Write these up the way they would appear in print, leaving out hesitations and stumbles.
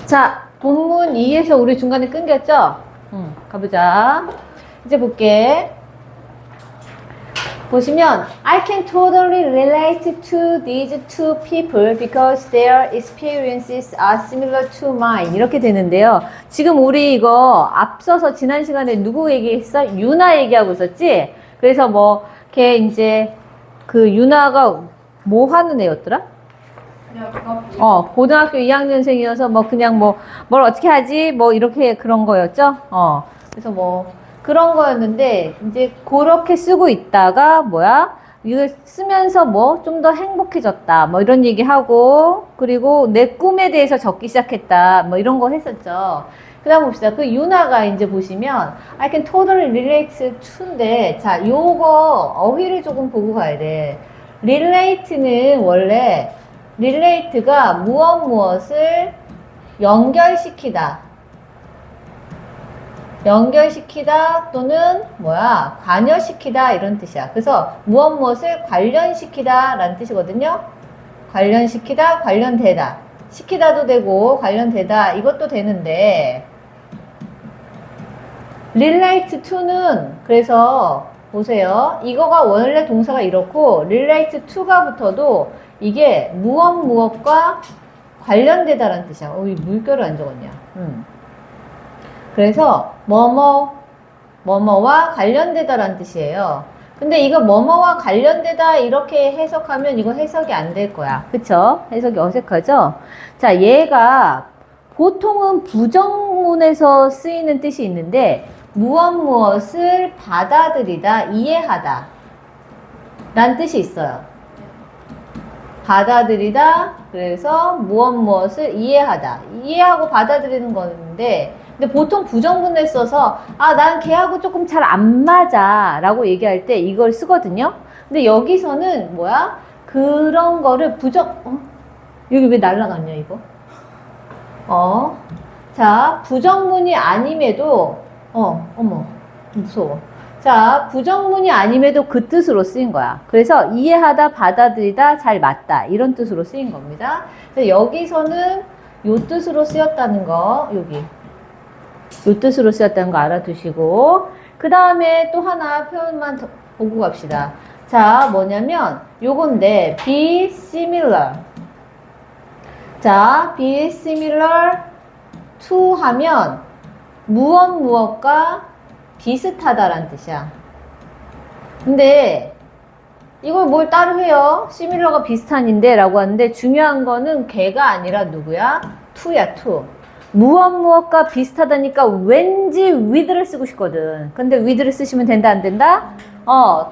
자, 본문 2에서 우리 중간에 끊겼죠? 가보자. 이제 볼게. 보시면 I can totally relate to these two people because their experiences are similar to mine. 이렇게 되는데요. 지금 우리 이거 앞서서 지난 시간에 누구 얘기했어? 유나 얘기하고 있었지? 그래서 뭐 걔 이제 그 유나가 뭐 하는 애였더라? 고등학교 2학년생이어서 뭐 그냥 뭐 뭘 어떻게 하지? 뭐 이렇게 그런 거였죠? 그래서 뭐 그런 거였는데 이제 그렇게 쓰고 있다가 뭐야? 이거 쓰면서 뭐 좀 더 행복해졌다. 뭐 이런 얘기하고 그리고 내 꿈에 대해서 적기 시작했다. 뭐 이런 거 했었죠. 그 다음 봅시다. 그 유나가 이제 보시면 I can totally relate to인데 자, 요거 어휘를 조금 보고 가야 돼. relate는 원래 relate가 무엇을 연결시키다. 연결시키다 또는 뭐야 관여시키다 이런 뜻이야. 그래서 무엇을 관련시키다 라는 뜻이거든요. 관련시키다, 관련되다. 시키다도 되고 관련되다 이것도 되는데 relate to는 그래서 보세요. 이거가 원래 동사가 이렇고 relate to가 붙어도 이게 무엇과 관련되다라는 뜻이야. 이 물결을 안 적었냐. 그래서 뭐뭐와 관련되다라는 뜻이에요. 근데 이거 뭐뭐와 관련되다 이렇게 해석하면 이거 해석이 안 될 거야. 그쵸? 해석이 어색하죠? 자, 얘가 보통은 부정문에서 쓰이는 뜻이 있는데 무엇을 받아들이다, 이해하다 라는 뜻이 있어요. 받아들이다, 그래서 무엇을 이해하다. 이해하고 받아들이는 건데 근데 보통 부정문에 써서 난 걔하고 조금 잘 안 맞아 라고 얘기할 때 이걸 쓰거든요. 근데 여기서는 뭐야? 그런 거를 여기 왜 날라갔냐 이거? 자, 부정문이 아님에도 어머 무서워. 자, 부정문이 아님에도 그 뜻으로 쓰인 거야. 그래서 이해하다, 받아들이다, 잘 맞다 이런 뜻으로 쓰인 겁니다. 그래서 여기서는 요 뜻으로 쓰였다는 거 여기 요 뜻으로 쓰였다는 거 알아두시고 그 다음에 또 하나 표현만 더 보고 갑시다. 자, 뭐냐면 요건데 be similar. 자, be similar to 하면 무엇과 비슷하다라는 뜻이야. 근데 이걸 뭘 따로 해요? similar가 비슷한인데 라고 하는데 중요한 거는 걔가 아니라 누구야? to야, to. 무엇과 비슷하다니까 왠지 with를 쓰고 싶거든. 근데 with를 쓰시면 된다, 안 된다?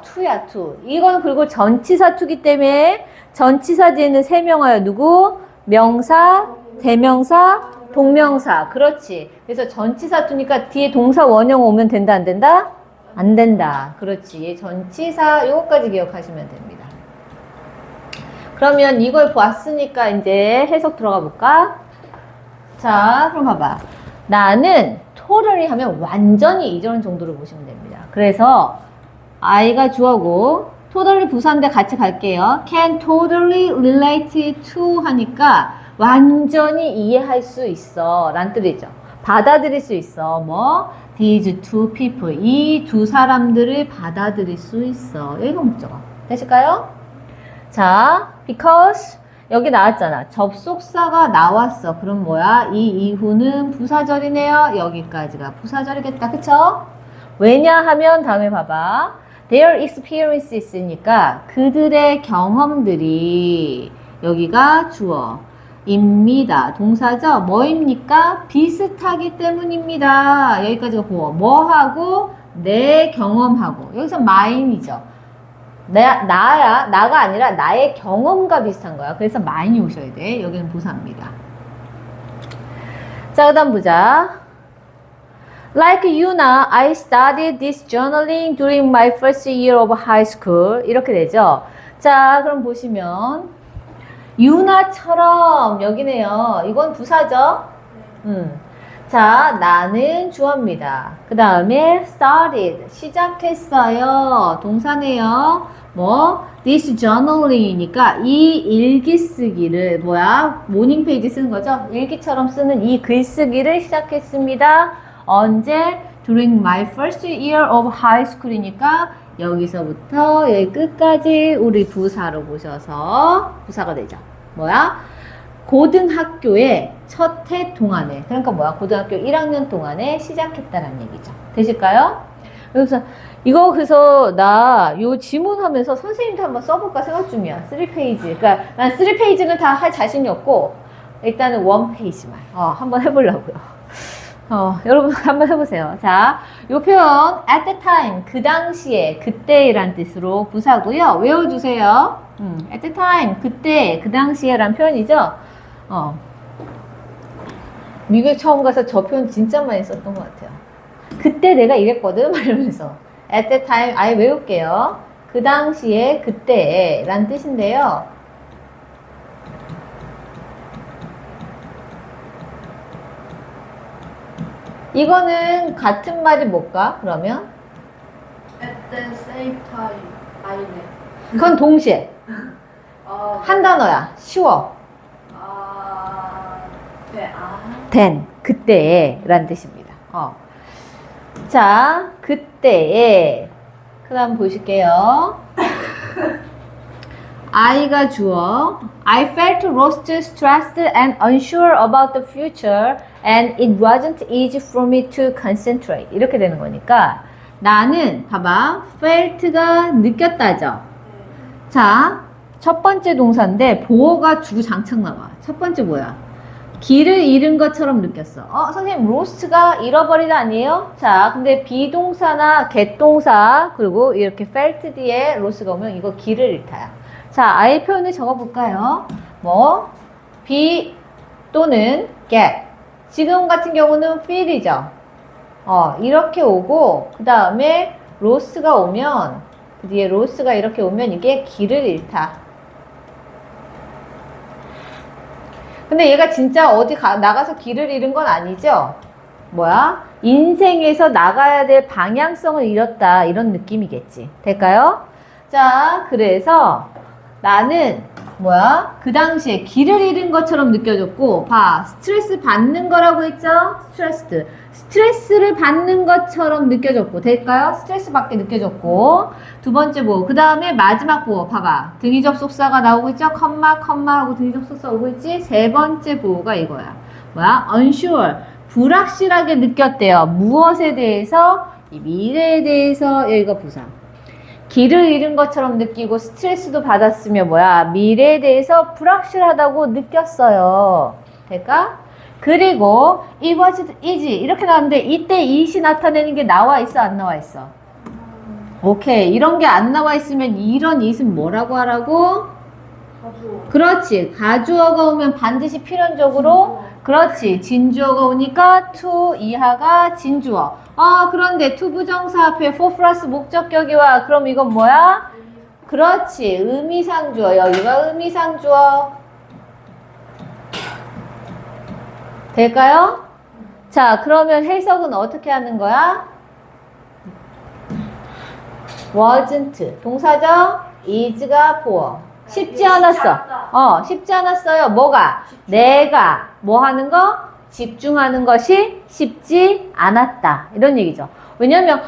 to야, to. 이건 그리고 전치사 to기 때문에 전치사 뒤에는 세 명어요. 누구? 명사, 대명사, 동명사. 그렇지. 그래서 전치사 to니까 뒤에 동사 원형 오면 된다, 안 된다? 안 된다. 그렇지. 전치사 요거까지 기억하시면 됩니다. 그러면 이걸 봤으니까 이제 해석 들어가 볼까? 자, 그럼 봐봐. 나는 totally 하면 완전히 이전 정도로 보시면 됩니다. 그래서 I가 주어고 totally 부사인데 같이 갈게요. Can totally relate to 하니까 완전히 이해할 수 있어 라는 뜻이죠. 받아들일 수 있어. these two people. 이 두 사람들을 받아들일 수 있어. 여기가 목적어. 되실까요? 자, because 여기 나왔잖아. 접속사가 나왔어. 그럼 뭐야? 이 이후는 부사절이네요. 여기까지가 부사절이겠다. 그쵸? 왜냐하면 다음에 봐봐. Their experiences니까 그들의 경험들이 여기가 주어. 입니다. 동사죠? 뭐입니까? 비슷하기 때문입니다. 여기까지가 보어. 뭐하고? 내 경험하고. 여기서 mine이죠. 나가 아니라 나의 경험과 비슷한 거야. 그래서 많이 오셔야 돼. 여기는 부사입니다. 자, 그 다음 보자. Like Yuna, I studied this journaling during my first year of high school. 이렇게 되죠. 자, 그럼 보시면 유나처럼 여기네요. 이건 부사죠? 자, 나는 주어입니다. 그 다음에 started, 시작했어요. 동사네요. 뭐, this journaling이니까 이 일기 쓰기를, 뭐야? 모닝 페이지 쓰는 거죠? 일기처럼 쓰는 이 글쓰기를 시작했습니다. 언제? During my first year of high school이니까 여기서부터 여기 끝까지 우리 부사로 보셔서 부사가 되죠. 뭐야? 고등학교의 첫 해 동안에, 그러니까 뭐야? 고등학교 1학년 동안에 시작했다는 얘기죠. 되실까요? 그래서 이거 그래서 나 요 지문하면서 선생님도 한번 써볼까 생각 중이야. 3페이지. 그러니까 난 3페이지는 다 할 자신이 없고 일단은 1페이지만 한번 해보려고요. 여러분 한번 해보세요. 자, 요 표현 at the time, 그 당시에, 그때란 뜻으로 부사고요. 외워주세요. at the time, 그때, 그 당시에 란 표현이죠. 미국에 처음 가서 저 표현 진짜 많이 썼던 것 같아요. 그때 내가 이랬거든? 말하면서 at the time, 아예 외울게요. 그 당시에, 그때 란 뜻인데요. 이거는 같은 말이 뭘까? 그러면? At the same time. 아니네. 그건 동시에. 한 단어야. 쉬워. 네, then, 그때에 란 뜻입니다. 자, 그때에. 그 다음 보실게요. I가 주어. I felt lost, stressed, and unsure about the future, and it wasn't easy for me to concentrate. 이렇게 되는 거니까 나는 봐봐, felt가 느꼈다죠. 자, 첫 번째 동사인데 보어가 주구장창 나와. 첫 번째 뭐야? 길을 잃은 것처럼 느꼈어. 선생님, lost가 잃어버리다 아니에요? 자, 근데 비동사나 get 동사 그리고 이렇게 felt 뒤에 lost가 오면 이거 길을 잃다야. 자, 아예 표현을 적어볼까요? 뭐, be 또는 get. 지금 같은 경우는 feel이죠. 이렇게 오고, 그 다음에 lost가 오면, 그 뒤에 lost가 이렇게 오면 이게 길을 잃다. 근데 얘가 진짜 어디 나가서 길을 잃은 건 아니죠? 뭐야? 인생에서 나가야 될 방향성을 잃었다. 이런 느낌이겠지. 될까요? 자, 그래서 나는 뭐야? 그 당시에 길을 잃은 것처럼 느껴졌고, 봐. 스트레스 받는 거라고 했죠? 스트레스를 받는 것처럼 느껴졌고, 될까요? 스트레스 받게 느껴졌고. 두 번째 보호. 그 다음에 마지막 보호. 봐봐. 등위 접속사가 나오고 있죠? 컴마 하고 등위 접속사 오고 있지? 세 번째 보호가 이거야. 뭐야? unsure. 불확실하게 느꼈대요. 무엇에 대해서? 이 미래에 대해서. 여기가 부사. 길을 잃은 것처럼 느끼고 스트레스도 받았으면 뭐야? 미래에 대해서 불확실하다고 느꼈어요. 될까? 그리고 it was easy 이렇게 나왔는데 이때 it이 나타내는 게 나와 있어? 안 나와 있어? 오케이. 이런 게 안 나와 있으면 이런 it은 뭐라고 하라고? 가주어. 그렇지. 가주어가 오면 반드시 필연적으로 그렇지. 진주어가 오니까 to 이하가 진주어. 그런데 to 부정사 앞에 for 플러스 목적격이 와. 그럼 이건 뭐야? 그렇지. 의미상주어. 여기가 의미상주어. 될까요? 자, 그러면 해석은 어떻게 하는 거야? wasn't. 동사죠? is가 보어. 쉽지 않았어. 쉽지 않았어요. 뭐가? 내가 뭐 하는 거? 집중하는 것이 쉽지 않았다. 이런 얘기죠. 왜냐면,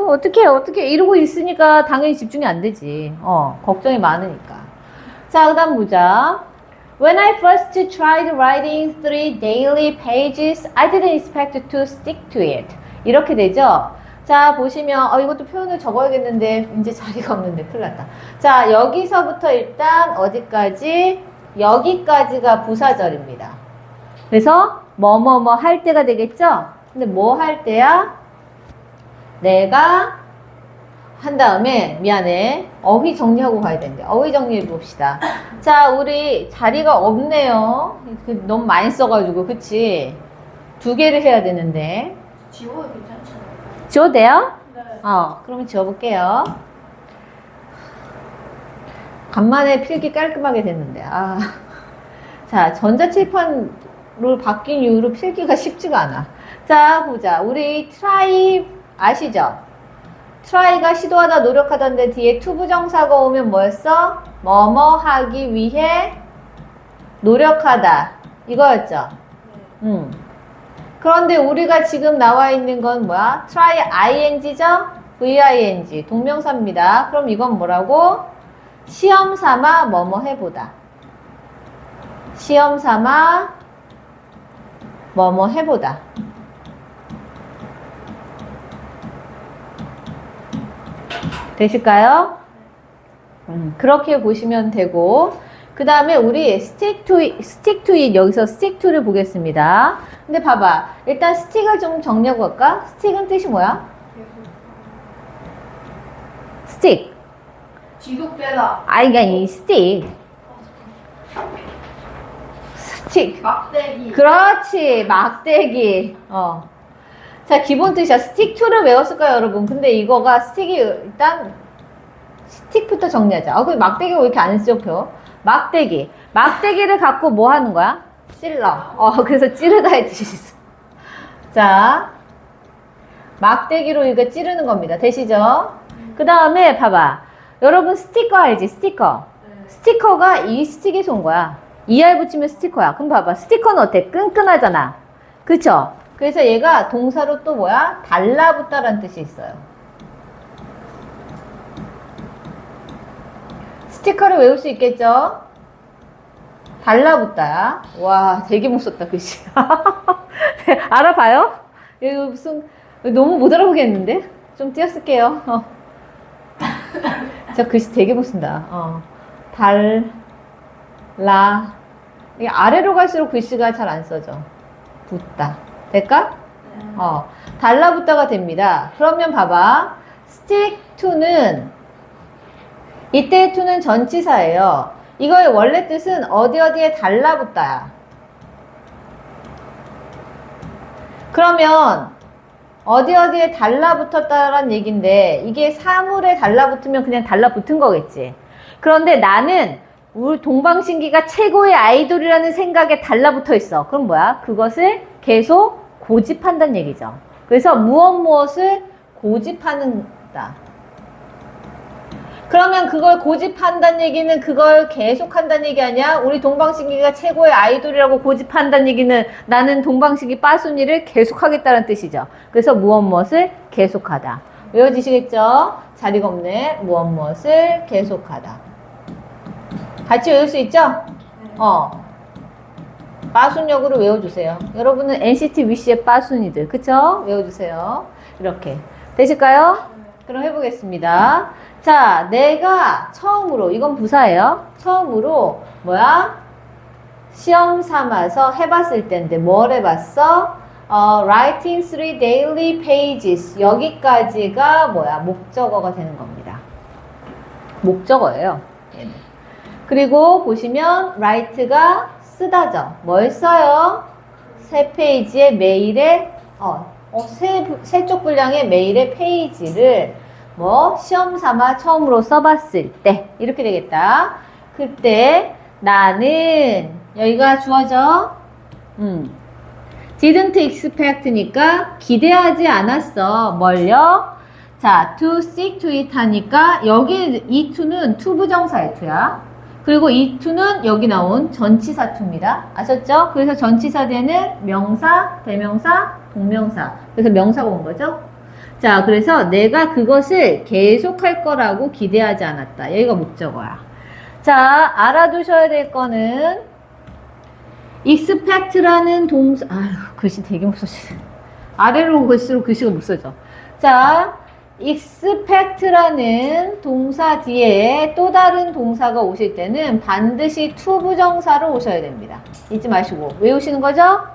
어떻게 이러고 있으니까 당연히 집중이 안 되지. 걱정이 많으니까. 자, 그 다음 보자. When I first tried writing 3 daily pages, I didn't expect to stick to it. 이렇게 되죠? 자, 보시면, 이것도 표현을 적어야겠는데, 이제 자리가 없는데, 큰일 났다. 자, 여기서부터 일단 어디까지? 여기까지가 부사절입니다. 그래서, 뭐뭐뭐 할 때가 되겠죠? 근데 뭐 할 때야? 내가 한 다음에, 미안해. 어휘 정리하고 가야 되는데, 어휘 정리해 봅시다. 자, 우리 자리가 없네요. 너무 많이 써가지고, 그치? 2개를 해야 되는데. 지워도 괜찮잖아요. 지워도 돼요? 네. 그러면 지워볼게요. 간만에 필기 깔끔하게 됐는데, 자, 전자칠판 바뀐 이후로 필기가 쉽지가 않아. 자, 보자. 우리 try 아시죠? try가 시도하다 노력하던데 뒤에 to 부정사가 오면 뭐였어? 뭐뭐 하기 위해 노력하다. 이거였죠? 그런데 우리가 지금 나와 있는 건 뭐야? try ing죠? v-ing 동명사입니다. 그럼 이건 뭐라고? 시험 삼아 뭐뭐 해보다. 시험 삼아 뭐뭐 해보다. 되실까요? 그렇게 보시면 되고, 그 다음에 우리 stick to it, 여기서 stick to를 보겠습니다. 근데 봐봐. 일단 stick을 좀 정리하고 갈까? stick은 뜻이 뭐야? stick. 지속되다. 아이가 이 stick. stick. 막대기. 그렇지. 막대기. 자, 기본 뜻이야. stick to를 외웠을까요, 여러분? 근데 이거가 stick이 일단 stick부터 정리하자. 근데 막대기가 왜 이렇게 안 쓰죠? 막대기. 막대기를 갖고 뭐 하는 거야? 찔러. 그래서 찌르다의 뜻이 있어. 자, 막대기로 이거 찌르는 겁니다. 되시죠? 그 다음에 봐봐. 여러분 스티커 알지? 스티커. 스티커가 이 스틱에서 온 거야. ER 붙이면 스티커야. 그럼 봐봐. 스티커는 어때? 끈끈하잖아. 그쵸? 그래서 얘가 동사로 또 뭐야? 달라붙다라는 뜻이 있어요. 스티커를 외울 수 있겠죠? 달라붙다야. 와, 되게 못 썼다, 글씨. 알아봐요? 이거 무슨, 너무 못 알아보겠는데? 좀 띄어쓸게요. 저 글씨 되게 못 쓴다. 이게 아래로 갈수록 글씨가 잘 안 써져. 붙다. 될까? 달라붙다가 됩니다. 그러면 봐봐. stick to는, 이때의 to는 전치사예요. 이거의 원래 뜻은 어디에 달라붙다야. 그러면 어디에 달라붙었다라는 얘기인데 이게 사물에 달라붙으면 그냥 달라붙은 거겠지. 그런데 나는 우리 동방신기가 최고의 아이돌이라는 생각에 달라붙어 있어. 그럼 뭐야? 그것을 계속 고집한다는 얘기죠. 그래서 무엇을 고집하는다. 그러면 그걸 고집한다는 얘기는 그걸 계속한다는 얘기 아니야? 우리 동방신기가 최고의 아이돌이라고 고집한다는 얘기는 나는 동방신기 빠순이를 계속하겠다는 뜻이죠. 그래서 무엇을 계속하다. 외워지시겠죠? 자리가 없네. 무엇을 계속하다. 같이 외울 수 있죠? 빠순역으로 외워주세요. 여러분은 NCT 위시의 빠순이들. 그쵸? 외워주세요. 이렇게. 되실까요? 그럼 해보겠습니다. 자, 내가 처음으로, 이건 부사예요. 처음으로, 뭐야? 시험 삼아서 해봤을 때인데, 뭘 해봤어? writing 3 daily pages. 여기까지가 뭐야? 목적어가 되는 겁니다. 목적어예요. 얘는. 그리고 보시면, write가 쓰다죠. 뭘 써요? 3페이지의 메일에, 세 쪽 분량의 메일의 페이지를 시험 삼아 처음으로 써봤을 때 이렇게 되겠다. 그때 나는 여기가 주어져. didn't expect니까 기대하지 않았어. 뭘요? 자, to stick to it 하니까 여기 이 to는 to 부정사의 to야. 그리고 이 to는 여기 나온 전치사 to입니다. 아셨죠? 그래서 전치사 되는 명사, 대명사, 동명사. 그래서 명사가 온 거죠. 자, 그래서 내가 그것을 계속할 거라고 기대하지 않았다. 여기가 목적어야. 자, 알아두셔야 될 거는 expect라는 동사, 글씨 되게 못 써지. 아래로 갈수록 글씨가 못 써져. 자, expect라는 동사 뒤에 또 다른 동사가 오실 때는 반드시 to 부정사로 오셔야 됩니다. 잊지 마시고. 외우시는 거죠?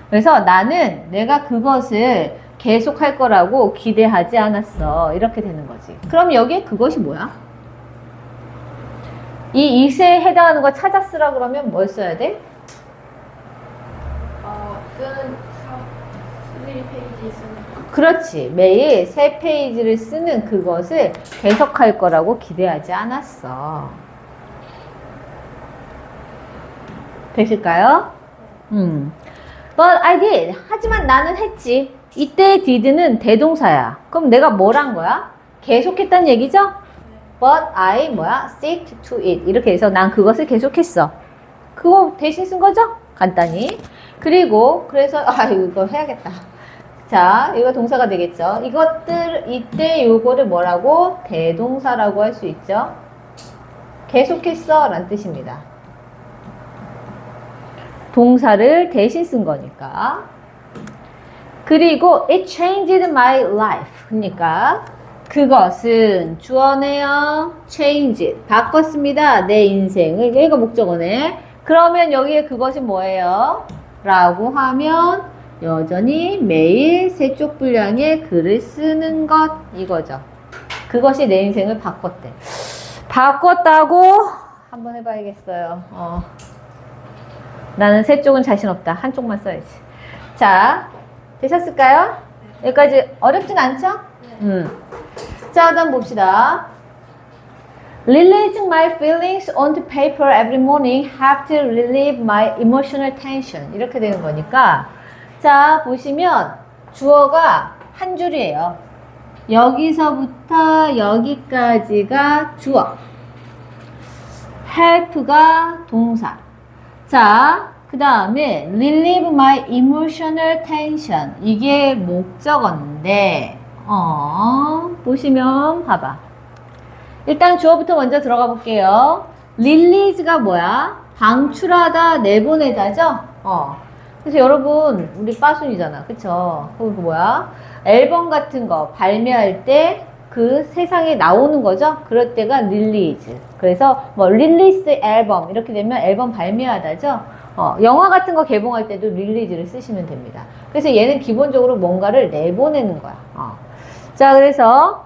그래서 나는 내가 그것을 계속 할 거라고 기대하지 않았어. 이렇게 되는 거지. 그럼 여기에 그것이 뭐야? 이 it에 해당하는 거 찾아 쓰라 그러면 뭘 써야 돼? 쓰는 3페이지 쓰는 거. 그렇지. 매일 3페이지를 쓰는 그것을 계속할 거라고 기대하지 않았어. 되실까요? But I did. 하지만 나는 했지. 이때 did는 대동사야. 그럼 내가 뭘 한 거야? 계속했다는 얘기죠? But I 뭐야? Stick to it. 이렇게 해서 난 그것을 계속했어. 그거 대신 쓴 거죠? 간단히. 그리고 그래서 이거 해야겠다. 자, 이거 동사가 되겠죠. 이때 요거를 뭐라고? 대동사라고 할 수 있죠. 계속했어 라는 뜻입니다. 동사를 대신 쓴 거니까. 그리고 it changed my life. 그러니까 그것은 주어네요. change. 바꿨습니다. 내 인생을. 여기가 목적어네. 그러면 여기에 그것이 뭐예요? 라고 하면 여전히 매일 세쪽 분량의 글을 쓰는 것 이거죠. 그것이 내 인생을 바꿨대. 바꿨다고? 한번 해봐야겠어요. 나는 세 쪽은 자신 없다. 한쪽만 써야지. 자, 되셨을까요? 여기까지 어렵진 않죠? 자, 다음 봅시다. Releasing my feelings onto paper every morning helped relieve my emotional tension. 이렇게 되는 거니까. 자, 보시면 주어가 한 줄이에요. 여기서부터 여기까지가 주어. help가 동사. 자, 그 다음에 relieve my emotional tension. 이게 목적어인데, 보시면 봐봐. 일단 주어부터 먼저 들어가 볼게요. release가 뭐야? 방출하다, 내보내다죠? 그래서 여러분, 우리 빠순이잖아. 그쵸? 그거 뭐야? 앨범 같은 거 발매할 때 그 세상에 나오는 거죠? 그럴 때가 release. 그래서 뭐 release 앨범 이렇게 되면 앨범 발매하다죠? 영화 같은 거 개봉할 때도 release를 쓰시면 됩니다. 그래서 얘는 기본적으로 뭔가를 내보내는 거야. 자, 그래서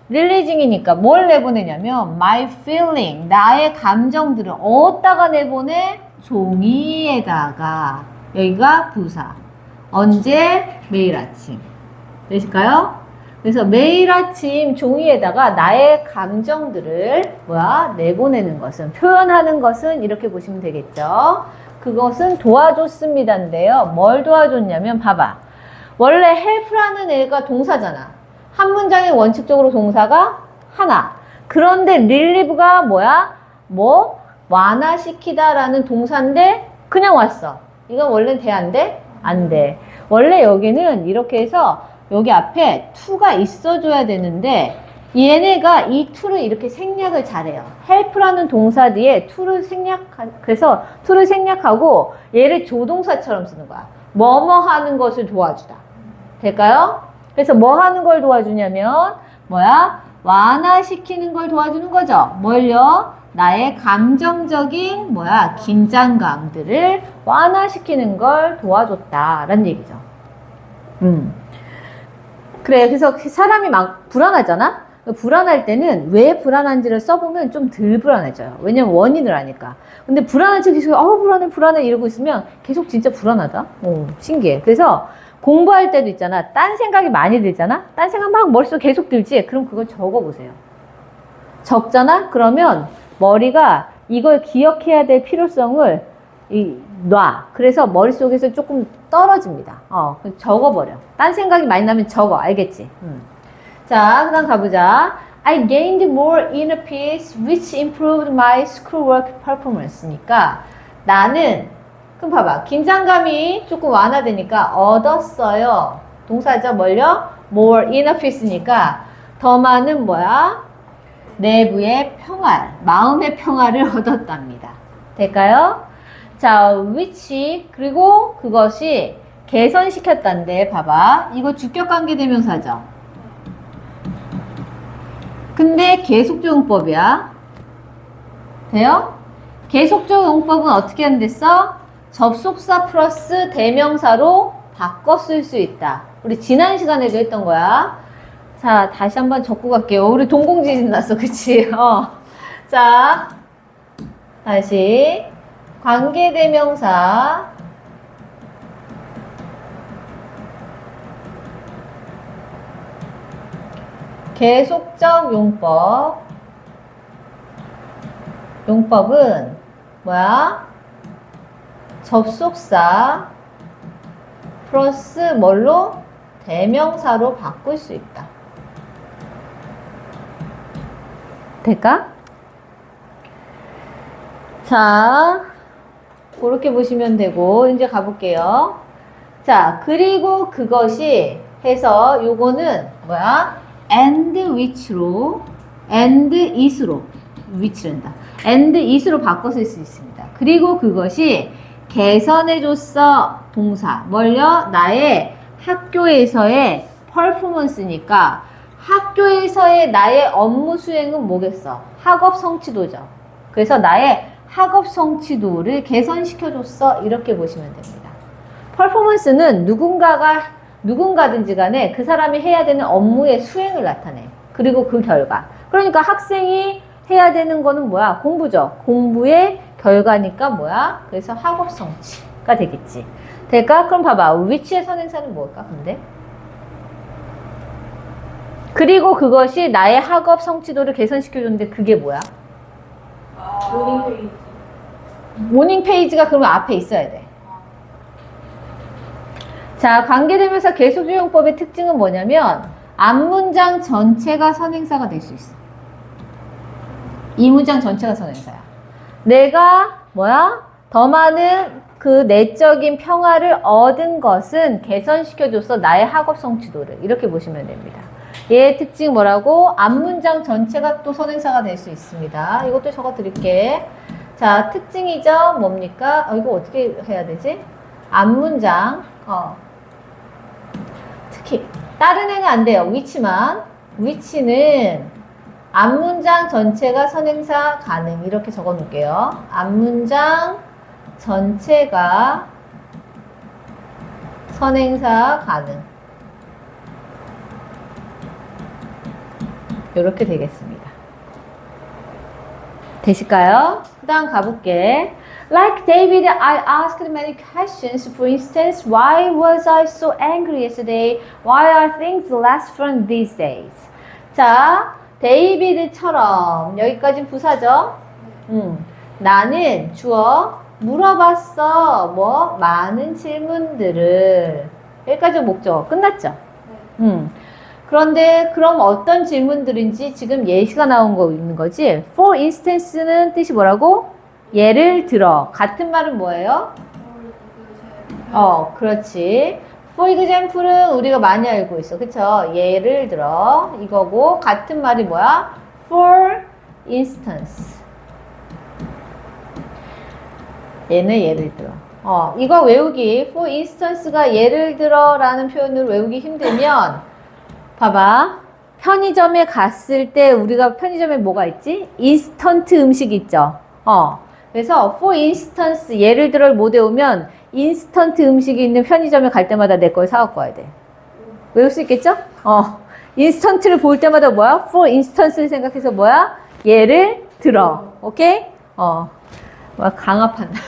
releasing이니까 뭘 내보내냐면 my feeling, 나의 감정들을 어디다가 내보내? 종이에다가. 여기가 부사. 언제? 매일 아침. 되실까요? 그래서 매일 아침 종이에다가 나의 감정들을 내보내는 것은, 표현하는 것은 이렇게 보시면 되겠죠. 그것은 도와줬습니다인데요. 뭘 도와줬냐면 봐봐. 원래 help라는 애가 동사잖아. 한 문장에 원칙적으로 동사가 하나. 그런데 relieve가 뭐야? 완화시키다라는 동사인데 그냥 왔어. 이건 원래는 돼, 안 돼? 안 돼. 원래 여기는 이렇게 해서 여기 앞에 to가 있어줘야 되는데 얘네가 이 to를 이렇게 생략을 잘해요. help라는 동사 뒤에 to를 그래서 to를 생략하고 얘를 조동사처럼 쓰는 거야. 뭐뭐 하는 것을 도와주다. 될까요? 그래서 뭐 하는 걸 도와주냐면 완화시키는 걸 도와주는 거죠. 뭘요? 나의 감정적인 긴장감들을 완화시키는 걸 도와줬다라는 얘기죠. 그래, 그래서 사람이 막 불안하잖아? 불안할 때는 왜 불안한지를 써보면 좀 덜 불안해져요. 왜냐면 원인을 아니까. 근데 불안한 척 계속 불안해 이러고 있으면 계속 진짜 불안하다. 신기해. 그래서 공부할 때도 있잖아. 딴 생각이 많이 들잖아? 딴 생각 막 머릿속에 계속 들지? 그럼 그걸 적어보세요. 적잖아? 그러면 머리가 이걸 기억해야 될 필요성을 놔. 그래서 머릿속에서 조금 떨어집니다. 적어버려. 딴 생각이 많이 나면 적어. 알겠지? 자, 그 다음 가보자. I gained more inner peace which improved my schoolwork performance니까 나는 그럼 봐봐. 긴장감이 조금 완화되니까 얻었어요. 동사죠. 뭘요? more inner peace니까 더 많은 내부의 평화, 마음의 평화를 얻었답니다. 될까요? 자, which 그리고 그것이 개선시켰단데 봐봐. 이거 주격관계대명사죠. 근데 계속적 용법이야. 돼요? 계속적 용법은 어떻게 한댔어? 접속사 플러스 대명사로 바꿔 쓸 수 있다. 우리 지난 시간에도 했던 거야. 자, 다시 한번 적고 갈게요. 우리 동공지진 났어. 그치? 자, 다시. 관계대명사. 계속적 용법. 용법은 접속사 플러스 뭘로? 대명사로 바꿀 수 있다. 될까? 자, 그렇게 보시면 되고 이제 가볼게요. 자, 그리고 그것이 해서 요거는 뭐야? and which로 and is로 which란다. and is로 바꿔 쓸 수 있습니다. 그리고 그것이 개선해줬어 동사 뭘요? 나의 학교에서의 퍼포먼스니까 학교에서의 나의 업무 수행은 뭐겠어? 학업 성취도죠. 그래서 나의 학업 성취도를 개선시켜줬어 이렇게 보시면 됩니다. 퍼포먼스는 누군가든지 간에 그 사람이 해야 되는 업무의 수행을 나타내. 그리고 그 결과. 그러니까 학생이 해야 되는 거는 뭐야? 공부죠. 공부의 결과니까 뭐야? 그래서 학업 성취가 되겠지. 될까? 그럼 봐봐. which의 선행사는 뭘까? 근데? 그리고 그것이 나의 학업 성취도를 개선시켜줬는데 그게 뭐야? 모닝 페이지. 모닝 페이지가 그러면 앞에 있어야 돼. 자, 관계대명사 계속주용법의 특징은 뭐냐면 앞문장 전체가 선행사가 될 수 있어. 이 문장 전체가 선행사야. 내가 뭐야? 더 많은 그 내적인 평화를 얻은 것은 개선시켜줘서 나의 학업 성취도를 이렇게 보시면 됩니다. 얘의 특징 뭐라고? 앞문장 전체가 또 선행사가 될 수 있습니다. 이것도 적어 드릴게. 자, 특징이죠. 뭡니까? 이거 어떻게 해야 되지? 앞문장. 특히 다른 애는 안 돼요. which만. which는 앞문장 전체가 선행사 가능. 이렇게 적어 놓을게요. 앞문장 전체가 선행사 가능. 이렇게 되겠습니다. 되실까요? 그 다음 가볼게. Like David, I asked many questions. For instance, why was I so angry yesterday? Why are things less fun these days? 자, 데이비드처럼 여기까지 부사죠? 나는 주어 물어봤어. 뭐 많은 질문들을 여기까지 목적 끝났죠? 그런데 그럼 어떤 질문들인지 지금 예시가 나온 거 있는 거지? For instance는 뜻이 뭐라고? 예를 들어. 같은 말은 뭐예요? 그렇지. For example은 우리가 많이 알고 있어. 그쵸? 예를 들어. 이거고, 같은 말이 뭐야? For instance. 얘는 예를 들어. 이거 외우기. For instance가 예를 들어 라는 표현을 외우기 힘들면, 봐봐. 편의점에 갔을 때 우리가 편의점에 뭐가 있지? 인스턴트 음식 있죠? 그래서 for instance 예를 들어 못 외우면 인스턴트 음식이 있는 편의점에 갈 때마다 내 걸 사갖고 와야 돼. 외울 수 있겠죠? 인스턴트를 볼 때마다 뭐야? for instance를 생각해서 뭐야? 예를 들어. 오케이? 강압한다.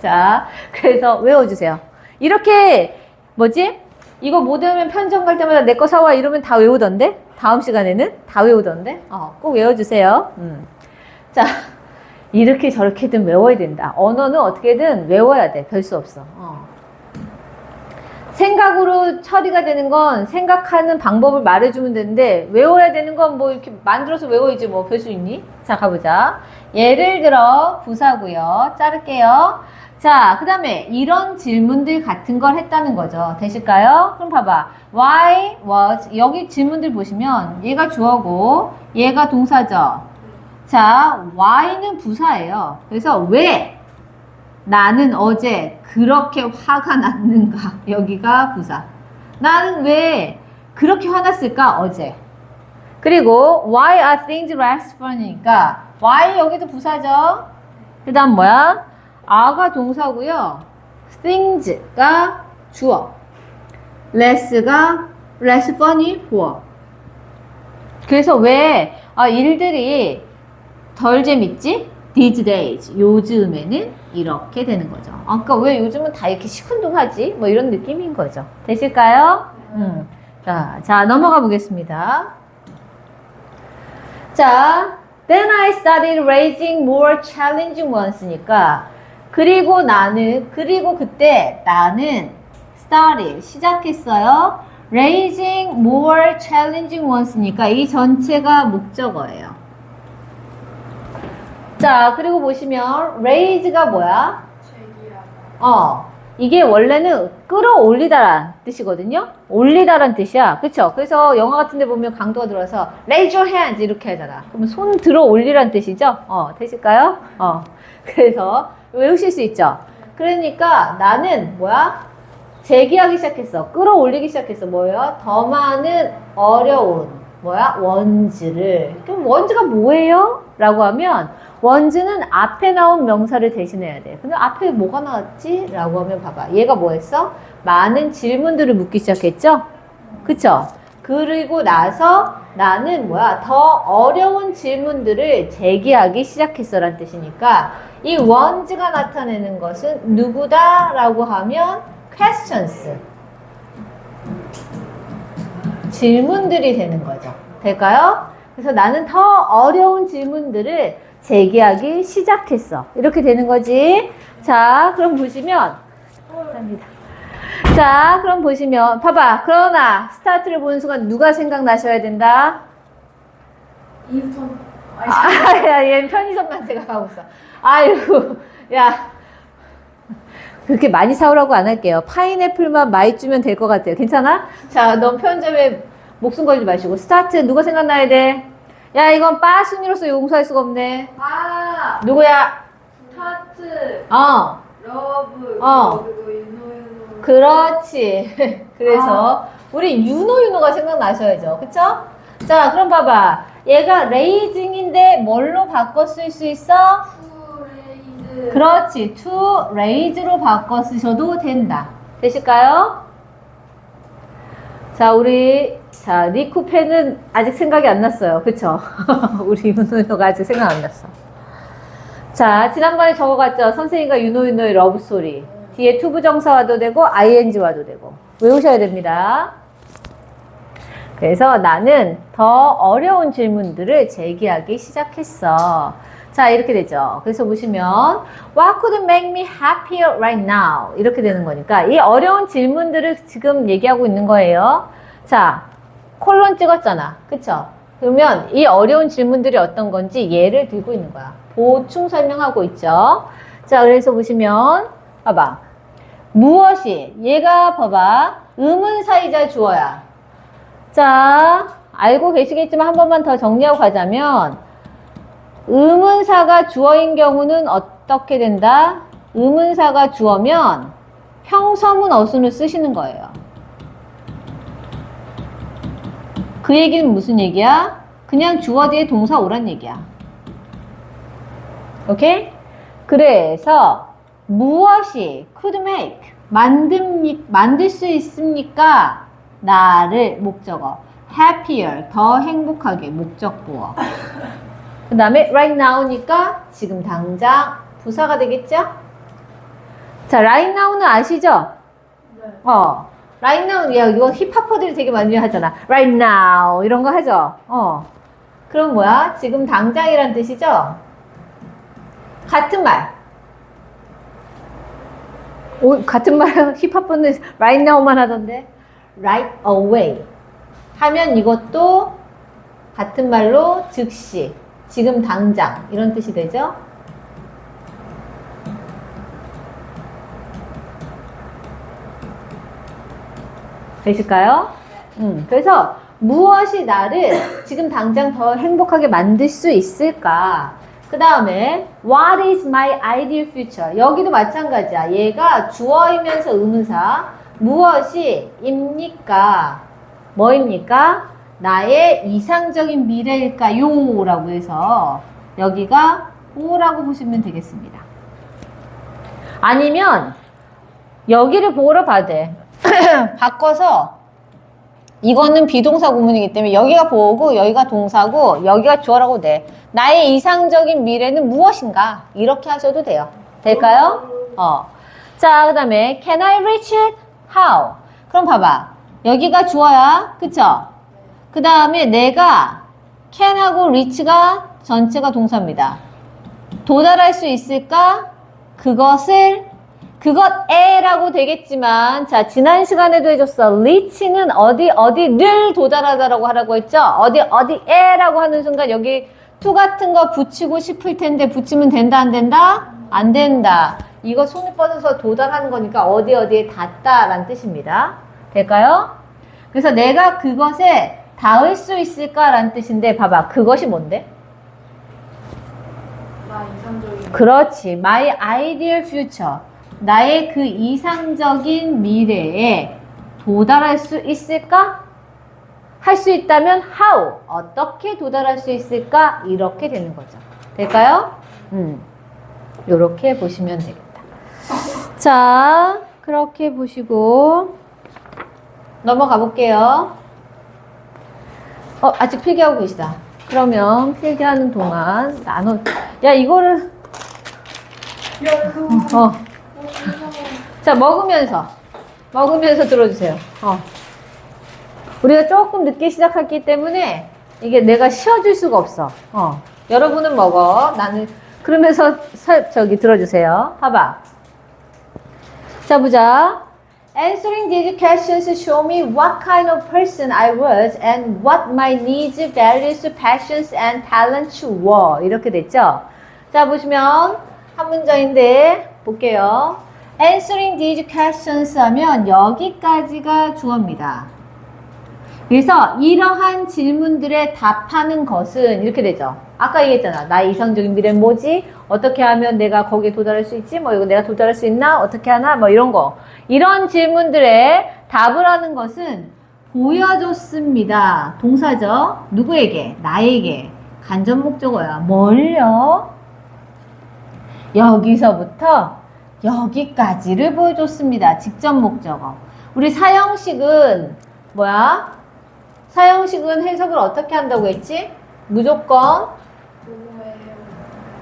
자, 그래서 외워주세요. 이렇게 뭐지? 이거 못 외우면 편의점 갈 때마다 내 거 사와 이러면 다 외우던데? 다음 시간에는 다 외우던데? 꼭 외워주세요. 자, 이렇게 저렇게든 외워야 된다. 언어는 어떻게든 외워야 돼. 별 수 없어. 생각으로 처리가 되는 건 생각하는 방법을 말해주면 되는데 외워야 되는 건 뭐 이렇게 만들어서 외워야지 뭐 별 수 있니? 자, 가보자. 예를 들어 부사고요. 자를게요. 자, 그 다음에 이런 질문들 같은 걸 했다는 거죠. 되실까요? 그럼 봐봐. Why was 여기 질문들 보시면 얘가 주어고 얘가 동사죠. 자, why는 부사예요. 그래서 왜 나는 어제 그렇게 화가 났는가? 여기가 부사. 나는 왜 그렇게 화났을까? 어제. 그리고 why are things less fun이니까 why 여기도 부사죠. 그 다음 뭐야? are가 동사고요. things가 주어. less가 less funny 보어. 그래서 왜 일들이 덜 재밌지? These days. 요즘에는 이렇게 되는 거죠. 그러니까 왜 요즘은 다 이렇게 시큰둥하지? 뭐 이런 느낌인 거죠. 되실까요? 자, 넘어가 보겠습니다. 자, then I started raising more challenging ones니까 그리고 그때 나는 started, 시작했어요. raising more challenging ones니까 이 전체가 목적어예요. 자, 그리고 보시면 raise가 뭐야? 제기하다. 이게 원래는 끌어올리다란 뜻이거든요. 올리다란 뜻이야. 그쵸? 그래서 영화 같은 데 보면 강도가 들어와서 raise your hands 이렇게 하잖아. 그러면 손 들어 올리란 뜻이죠? 되실까요? 그래서 외우실 수 있죠? 그러니까 나는 뭐야? 제기하기 시작했어. 끌어올리기 시작했어. 뭐예요? 더 많은 어려운 원즈를. 그럼 원즈가 뭐예요? 라고 하면 원즈는 앞에 나온 명사를 대신해야 돼. 근데 앞에 뭐가 나왔지? 라고 하면 봐봐. 얘가 뭐 했어? 많은 질문들을 묻기 시작했죠? 그쵸? 그리고 나서 나는 더 어려운 질문들을 제기하기 시작했어 라는 뜻이니까 이 원즈가 나타내는 것은 누구다? 라고 하면 questions. 질문들이 되는 거죠. 될까요? 그래서 나는 더 어려운 질문들을 제기하기 시작했어. 이렇게 되는 거지. 자, 그럼 보시면 자, 그럼 보시면 봐봐. 그러나 스타트를 보는 순간 누가 생각나셔야 된다? 인스턴트. 야, 얘는 편의점만 생각하고 있어. 아이고, 야. 그렇게 많이 사오라고 안 할게요. 파인애플만 많이 주면 될 것 같아요. 괜찮아? 자, 넌 편의점에 목숨 걸지 마시고. 스타트 누가 생각나야 돼? 야, 이건 빠 순위로서 용서할 수가 없네. 누구야? 스타트. 러브. 그리고 유노. 그렇지. 그래서 우리 유노가 생각나셔야죠. 그쵸? 자, 그럼 봐봐. 얘가 레이징인데 뭘로 바꿔 쓸 수 있어? 그렇지. to raise로 바꿔 쓰셔도 된다. 되실까요? 자, 리쿠페는 아직 생각이 안 났어요. 그쵸? 우리 유노가 아직 생각 안 났어. 자, 지난번에 적어갔죠? 선생님과 유노의 러브스토리. 뒤에 to 부정사와도 되고, ing와도 되고. 외우셔야 됩니다. 그래서 나는 더 어려운 질문들을 제기하기 시작했어. 자, 이렇게 되죠. 그래서 보시면 What could make me happier right now? 이렇게 되는 거니까 이 어려운 질문들을 지금 얘기하고 있는 거예요. 자, 콜론 찍었잖아. 그쵸? 그러면 이 어려운 질문들이 어떤 건지 예를 들고 있는 거야. 보충 설명하고 있죠. 자, 그래서 보시면 봐봐. 무엇이? 얘가 봐봐. 의문사이자 주어야. 자, 알고 계시겠지만 한 번만 더 정리하고 가자면 의문사가 주어인 경우는 어떻게 된다? 의문사가 주어면 형성문 어순을 쓰시는 거예요. 그 얘기는 무슨 얘기야? 그냥 주어 뒤에 동사 오란 얘기야. 오케이? 그래서 무엇이 could make 만들 수 있습니까? 나를 목적어 happier 더 행복하게 목적보어. 그 다음에 right now니까 지금 당장 부사가 되겠죠? 자, right now는 아시죠? 네. right now, 야, 이거 힙합퍼들이 되게 많이 하잖아. right now, 이런 거 하죠? 그럼 뭐야? 지금 당장이란 뜻이죠? 같은 말. 같은 말, 힙합퍼는 right now만 하던데. right away. 하면 이것도 같은 말로 즉시. 지금 당장 이런 뜻이 되죠? 되실까요? 그래서 무엇이 나를 지금 당장 더 행복하게 만들 수 있을까? 그 다음에 What is my ideal future? 여기도 마찬가지야. 얘가 주어이면서 의문사. 무엇이 입니까? 뭐입니까? 나의 이상적인 미래일까요? 라고 해서 여기가 뭐라고 보시면 되겠습니다. 아니면 여기를 보호로 봐도 돼. 바꿔서 이거는 비동사 구문이기 때문에 여기가 보호고 여기가 동사고 여기가 주어라고 돼. 나의 이상적인 미래는 무엇인가? 이렇게 하셔도 돼요. 될까요? 자, 그 다음에 Can I reach it? How? 그럼 봐봐. 여기가 주어야. 그쵸? 그 다음에 내가 can하고 reach가 전체가 동사입니다. 도달할 수 있을까? 그것에라고 되겠지만, 자, 지난 시간에도 해줬어. reach는 어디를 도달하다라고 하라고 했죠? 어디에라고 하는 순간 여기 to 같은 거 붙이고 싶을 텐데 붙이면 된다, 안 된다? 안 된다. 이거 손을 뻗어서 도달하는 거니까 어디에 닿다라는 뜻입니다. 될까요? 그래서 내가 그것에 닿을 수 있을까라는 뜻인데, 봐봐. 그것이 뭔데? 나 이상적인. 그렇지. My ideal future. 나의 그 이상적인 미래에 도달할 수 있을까? 할 수 있다면 how? 어떻게 도달할 수 있을까? 이렇게 되는 거죠. 될까요? 요렇게 보시면 되겠다. 자, 그렇게 보시고 넘어가 볼게요. 아직 필기하고 계시다. 그러면 필기하는 동안 야, 이거를 야, 그거. 자, 먹으면서 들어주세요. 우리가 조금 늦게 시작했기 때문에 이게 내가 쉬어줄 수가 없어. 여러분은 먹어. 나는 그러면서 들어주세요. 봐봐. 자, 보자. Answering these questions show me what kind of person I was and what my needs, values, passions, and talents were. 이렇게 됐죠? 자, 보시면 한 문장인데 볼게요. Answering these questions 하면 여기까지가 주어입니다. 그래서 이러한 질문들에 답하는 것은 이렇게 되죠. 아까 얘기했잖아. 나의 이상적인 미래는 뭐지? 어떻게 하면 내가 거기에 도달할 수 있지? 뭐 이거 내가 도달할 수 있나? 어떻게 하나? 뭐 이런 거. 이런 질문들에 답을 하는 것은 보여줬습니다. 동사죠. 누구에게? 나에게. 간접 목적어야. 뭘요? 여기서부터 여기까지를 보여줬습니다. 직접 목적어. 우리 사형식은 뭐야? 사형식은 해석을 어떻게 한다고 했지? 무조건.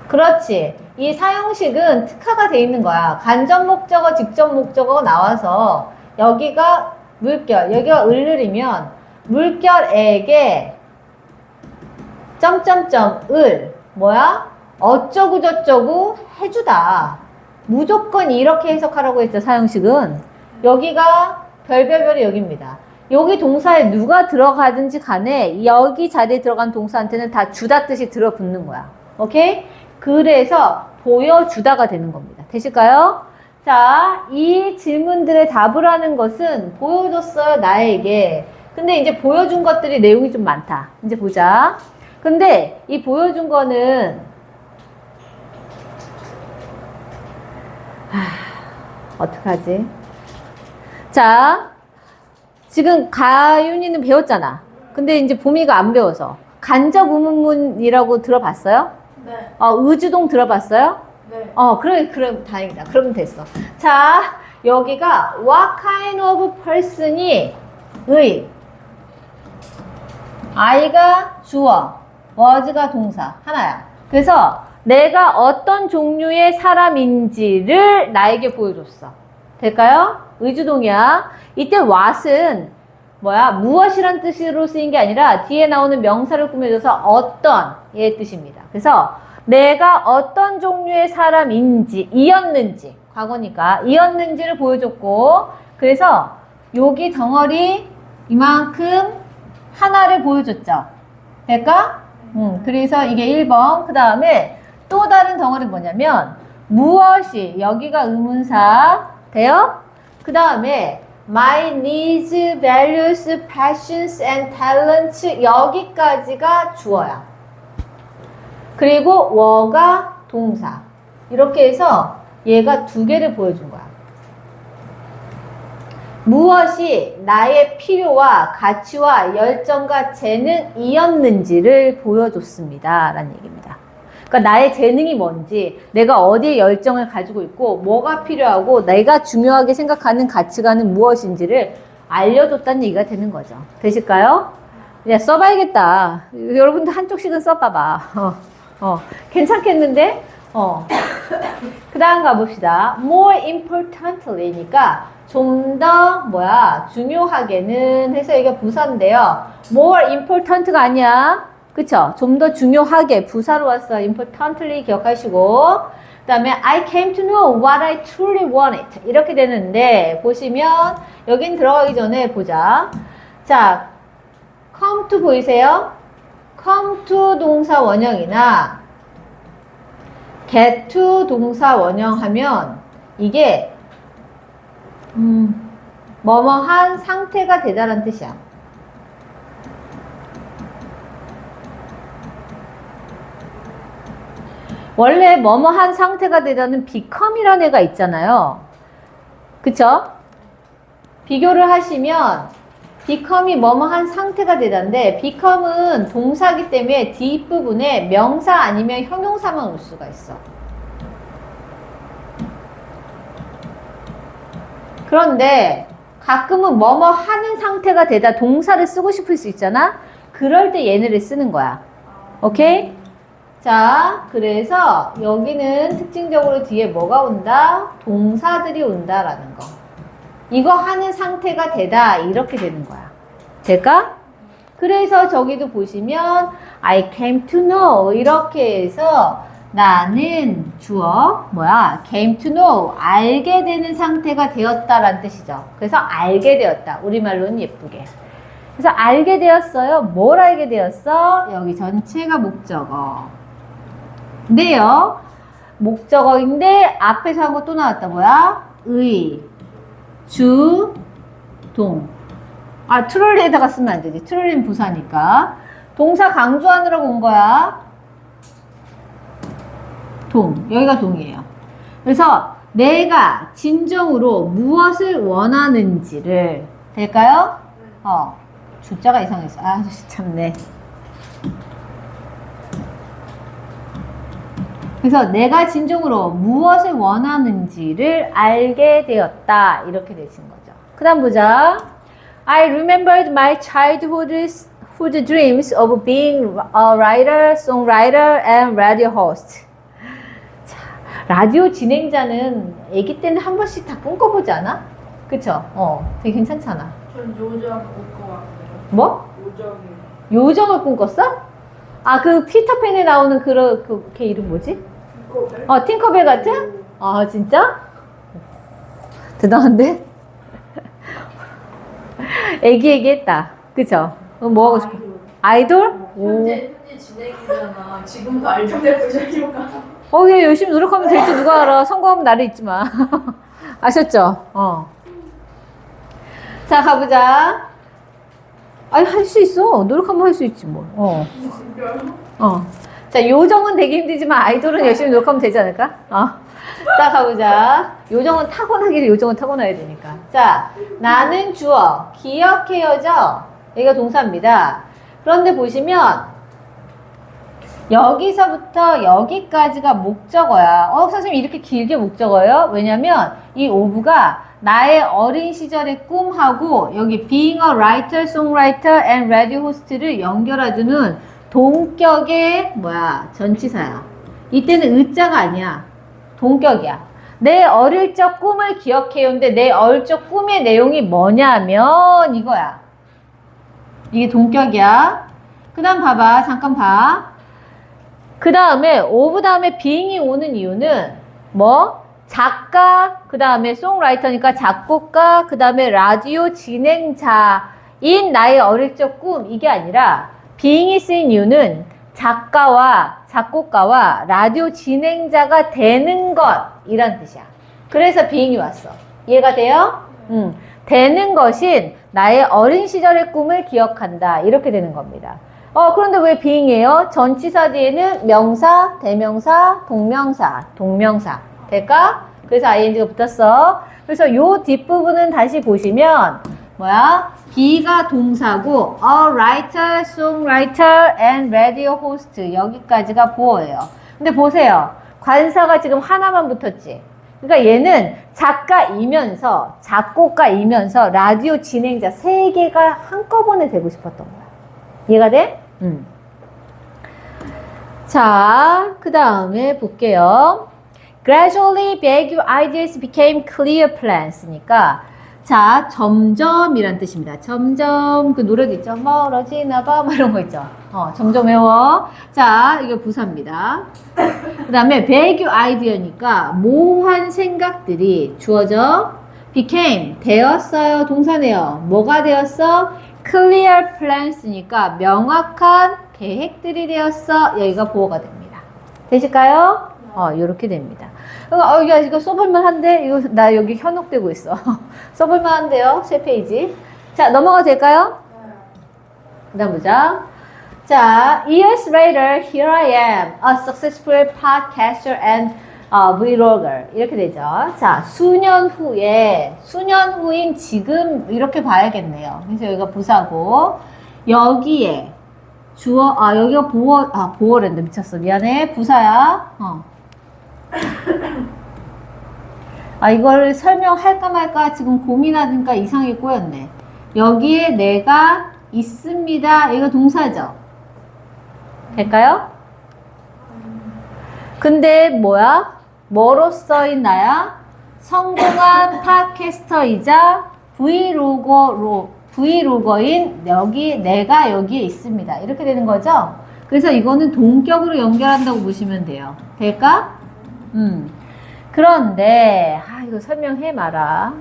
그렇지. 이 사형식은 특화가 돼 있는 거야. 간접 목적어, 직접 목적어가 나와서 여기가 물결, 여기가 을을이면 물결에게 점점점 뭐야? 어쩌고 저쩌고 해주다. 무조건 이렇게 해석하라고 했죠. 사형식은. 여기가 별별별이 여기입니다. 여기 동사에 누가 들어가든지 간에 여기 자리에 들어간 동사한테는 다 주다 뜻이 들어붙는 거야. 오케이? 그래서 보여주다가 되는 겁니다. 되실까요? 자, 이 질문들의 답을 하는 것은 보여줬어요, 나에게. 근데 이제 보여준 것들이 내용이 좀 많다. 이제 보자. 근데 이 보여준 거는 어떡하지? 자, 지금 가윤이는 배웠잖아. 근데 이제 보미가 안 배워서. 간접 의문문이라고 들어봤어요? 네. 의주동 들어봤어요? 네. 그럼 다행이다. 그러면 됐어. 자, 여기가 what kind of person이 I가 주어, was가 동사 하나야. 그래서 내가 어떤 종류의 사람인지를 나에게 보여줬어. 될까요? 의주동이야. 이때 what은 뭐야? 무엇이란 뜻으로 쓰인 게 아니라 뒤에 나오는 명사를 꾸며줘서 어떤 의 뜻입니다. 그래서 내가 어떤 종류의 사람인지, 이었는지, 과거니까 이었는지를 보여줬고, 그래서 여기 덩어리 이만큼 하나를 보여줬죠. 될까? 그래서 이게 1번. 그 다음에 또 다른 덩어리는 뭐냐면 무엇이, 여기가 의문사 돼요? 그 다음에 my needs, values, passions and talents 여기까지가 주어야. 그리고 were가 동사. 이렇게 해서 얘가 두 개를 보여준 거야. 무엇이 나의 필요와 가치와 열정과 재능이었는지를 보여줬습니다. 라는 얘기입니다. 그러니까 나의 재능이 뭔지, 내가 어디에 열정을 가지고 있고, 뭐가 필요하고, 내가 중요하게 생각하는 가치관은 무엇인지를 알려줬다는 얘기가 되는 거죠. 되실까요? 야, 써봐야겠다. 여러분들 한쪽씩은 써봐봐. 괜찮겠는데? 그 다음 가봅시다. more importantly니까 좀 더 중요하게는 해서 이게 부사인데요. more important가 아니야. 그쵸? 좀 더 중요하게 부사로 왔어. importantly 기억하시고. 그 다음에 I came to know what I truly wanted. 이렇게 되는데 보시면 여긴 들어가기 전에 보자. 자, come to 보이세요? come to 동사 원형이나 get to 동사 원형 하면 이게 뭐뭐한 상태가 되다라는 뜻이야. 원래 뭐뭐한 상태가 되다는 become이라는 애가 있잖아요. 그쵸? 비교를 하시면 become이 뭐뭐한 상태가 되다인데 become은 동사기 때문에 뒷부분에 명사 아니면 형용사만 올 수가 있어. 그런데 가끔은 뭐뭐 하는 상태가 되다 동사를 쓰고 싶을 수 있잖아. 그럴 때 얘네를 쓰는 거야. 오케이? 자, 그래서 여기는 특징적으로 뒤에 뭐가 온다? 동사들이 온다라는 거. 이거 하는 상태가 되다 이렇게 되는 거야. 될까? 그래서 저기도 보시면 I came to know 이렇게 해서 나는 주어 뭐야? came to know 알게 되는 상태가 되었다라는 뜻이죠. 그래서 알게 되었다. 우리말로는 예쁘게. 그래서 알게 되었어요. 뭘 알게 되었어? 여기 전체가 목적어. 근데요. 목적어인데 앞에서 한 거 또 나왔다. 뭐야? 의, 주, 동. 아, 트롤리에다가 쓰면 안 되지. 트롤리는 부사니까. 동사 강조하느라고 온 거야. 동. 여기가 동이에요. 그래서 내가 진정으로 무엇을 원하는지를 될까요? 주자가 이상했어. 아, 참네. 그래서 내가 진정으로 무엇을 원하는지를 알게 되었다. 이렇게 되신 거죠. 그 다음 보자. I remembered my childhood dreams of being a writer, songwriter, and radio host. 자, 라디오 진행자는 아기 때는 한 번씩 다 꿈꿔보지 않아? 그쵸? 되게 괜찮잖아. 전 요정 꿈꿔왔어요. 뭐? 요정이요. 요정을 꿈꿨어? 아, 그 피터팬에 나오는 걔 이름 뭐지? 팅커벨? 팅커벨 같은? 아, 진짜? 대단한데? 애기 했다. 그쵸? 뭐 하고 싶어? 아이돌? 현재 진행이잖아. 지금도 알던 애 보자니까. 얘 열심히 노력하면 될지 누가 알아. 성공하면 나를 잊지 마. 아셨죠? 자, 가보자. 아니, 할 수 있어. 노력하면 할 수 있지, 뭐. 자, 요정은 되게 힘들지만 아이돌은 열심히 노력하면 되지 않을까? 자, 가보자. 요정은 타고나야 되니까. 자, 나는 주어. 기억해요죠? 여기가 동사입니다. 그런데 보시면 여기서부터 여기까지가 목적어야. 선생님 이렇게 길게 목적어요? 왜냐면 이 오브가 나의 어린 시절의 꿈하고 여기 being a writer, songwriter and radio host를 연결해주는 동격의 전치사야. 이때는 의자가 아니야. 동격이야. 내 어릴 적 꿈을 기억해요인데 내 어릴 적 꿈의 내용이 뭐냐면 이거야. 이게 동격이야. 그 다음 봐봐. 잠깐 봐. 그 다음에 오브 다음에 being이 오는 이유는 작가, 그 다음에 송라이터니까 작곡가, 그 다음에 라디오 진행자인 나의 어릴 적 꿈 이게 아니라 being이 쓰인 이유는 작곡가와 라디오 진행자가 되는 것이란 뜻이야. 그래서 being이 왔어. 이해가 돼요? 되는 것인 나의 어린 시절의 꿈을 기억한다. 이렇게 되는 겁니다. 그런데 왜 being이에요? 전치사 뒤에는 명사, 대명사, 동명사. 될까? 그래서 ing가 붙었어. 그래서 요 뒷부분은 다시 보시면 be가 동사고 a writer, songwriter and radio host 여기까지가 보어예요. 근데 보세요. 관사가 지금 하나만 붙었지. 그러니까 얘는 작가이면서 작곡가이면서 라디오 진행자 세 개가 한꺼번에 되고 싶었던 거야. 이해가 돼? 자, 그 다음에 볼게요. Gradually, vague ideas became clear plans. 니까 자, 점점이란 뜻입니다. 점점, 그 노래도 있죠. 멀어지나 봐, 뭐 이런 거 있죠. 점점 외워. 자, 이거 부사입니다. 그 다음에 vague idea니까 모호한 생각들이 주어져 became, 되었어요. 동사네요. 뭐가 되었어? clear plans니까 명확한 계획들이 되었어. 여기가 보어가 됩니다. 되실까요? 요렇게 됩니다. 야, 이거 써볼만 한데? 이거, 나 여기 현혹되고 있어. 써볼만 한데요? 새 페이지. 자, 넘어가도 될까요? 그 다음 보자. 자, years later, here I am, a successful podcaster and vlogger. 이렇게 되죠. 자, 수년 후인 지금 이렇게 봐야겠네요. 그래서 여기가 부사고, 여기에 여기가 보어랜드 미쳤어. 미안해. 부사야. 이걸 설명할까 말까 지금 고민하니까 이상하게 꼬였네. 여기에 내가 있습니다. 이거 동사죠. 될까요? 근데 뭐로서인 나야? 성공한 팟캐스터이자 브이로거인 내가 여기에 있습니다. 이렇게 되는 거죠? 그래서 이거는 동격으로 연결한다고 보시면 돼요. 될까? 그런데 이거 설명해 마라.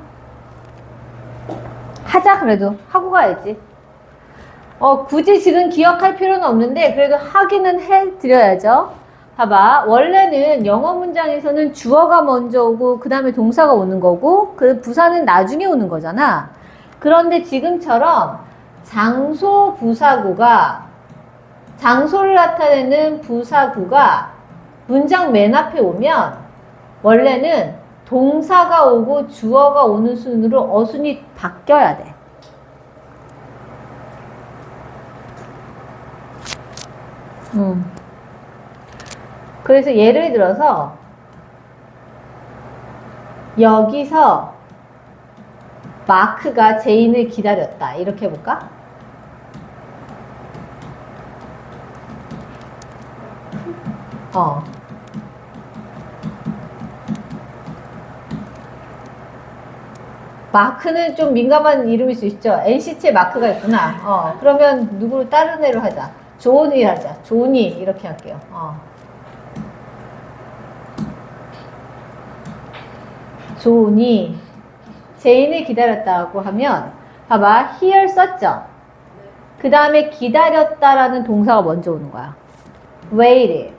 하자. 그래도 하고 가야지. 굳이 지금 기억할 필요는 없는데 그래도 하기는 해드려야죠. 봐봐. 원래는 영어 문장에서는 주어가 먼저 오고 그 다음에 동사가 오는 거고 그 부사는 나중에 오는 거잖아. 그런데 지금처럼 장소를 나타내는 부사구가 문장 맨 앞에 오면 원래는 동사가 오고 주어가 오는 순으로 어순이 바뀌어야 돼. 그래서 예를 들어서 여기서 마크가 제인을 기다렸다. 이렇게 해볼까? 마크는 좀 민감한 이름일 수 있죠. NCT에 마크가 있구나. 그러면 누구를 다른 애로 하자. 조니 하자. 조니 이렇게 할게요. 조니 제인을 기다렸다고 하면 봐봐. here 썼죠. 그 다음에 기다렸다라는 동사가 먼저 오는 거야. waited.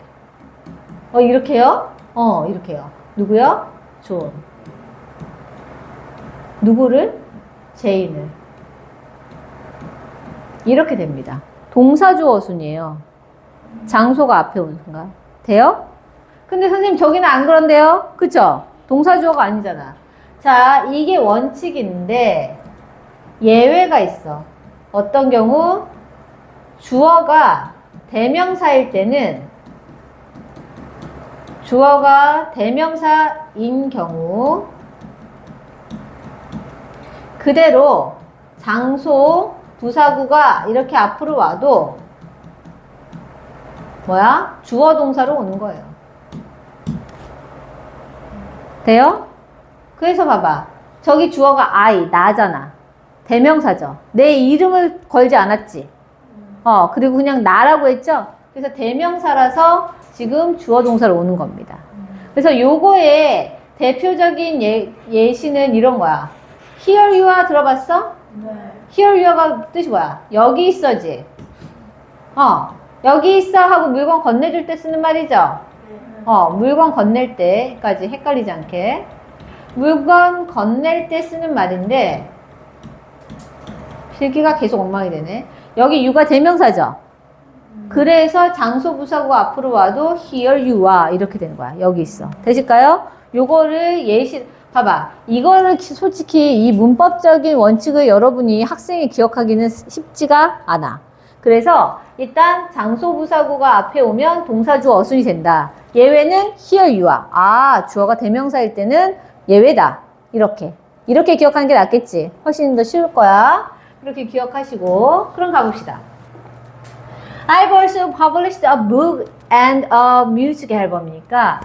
이렇게요? 이렇게요. 누구요? 존. 누구를? 제인을. 이렇게 됩니다. 동사주어 어순이에요. 장소가 앞에 오는 순간. 돼요? 근데 선생님 저기는 안 그런데요? 그쵸? 동사주어가 아니잖아. 자, 이게 원칙인데 예외가 있어. 어떤 경우? 주어가 대명사일 때는 주어가 대명사인 경우 그대로 장소, 부사구가 이렇게 앞으로 와도 주어 동사로 오는 거예요. 돼요? 그래서 봐봐. 저기 주어가 나잖아. 대명사죠. 내 이름을 걸지 않았지. 그리고 그냥 나라고 했죠? 그래서 대명사라서 지금 주어 동사로 오는 겁니다. 그래서 요거의 대표적인 예시는 이런 거야. Here you are 들어봤어? 네. Here you are가 뜻이 뭐야? 여기 있어지. 여기 있어 하고 물건 건네줄 때 쓰는 말이죠? 물건 건넬 때까지 헷갈리지 않게. 물건 건넬 때 쓰는 말인데 필기가 계속 엉망이 되네. 여기 you가 대명사죠? 그래서 장소 부사구 앞으로 와도 here you are 이렇게 되는 거야. 여기 있어. 되실까요? 요거를 봐봐. 이거를 솔직히 이 문법적인 원칙을 여러분이 학생이 기억하기는 쉽지가 않아. 그래서 일단 장소 부사구가 앞에 오면 동사주어 어순이 된다. 예외는 here you are. 주어가 대명사일 때는 예외다. 이렇게 기억하는 게 낫겠지. 훨씬 더 쉬울 거야. 이렇게 기억하시고 그럼 가봅시다. I've also published a book and a music album이니까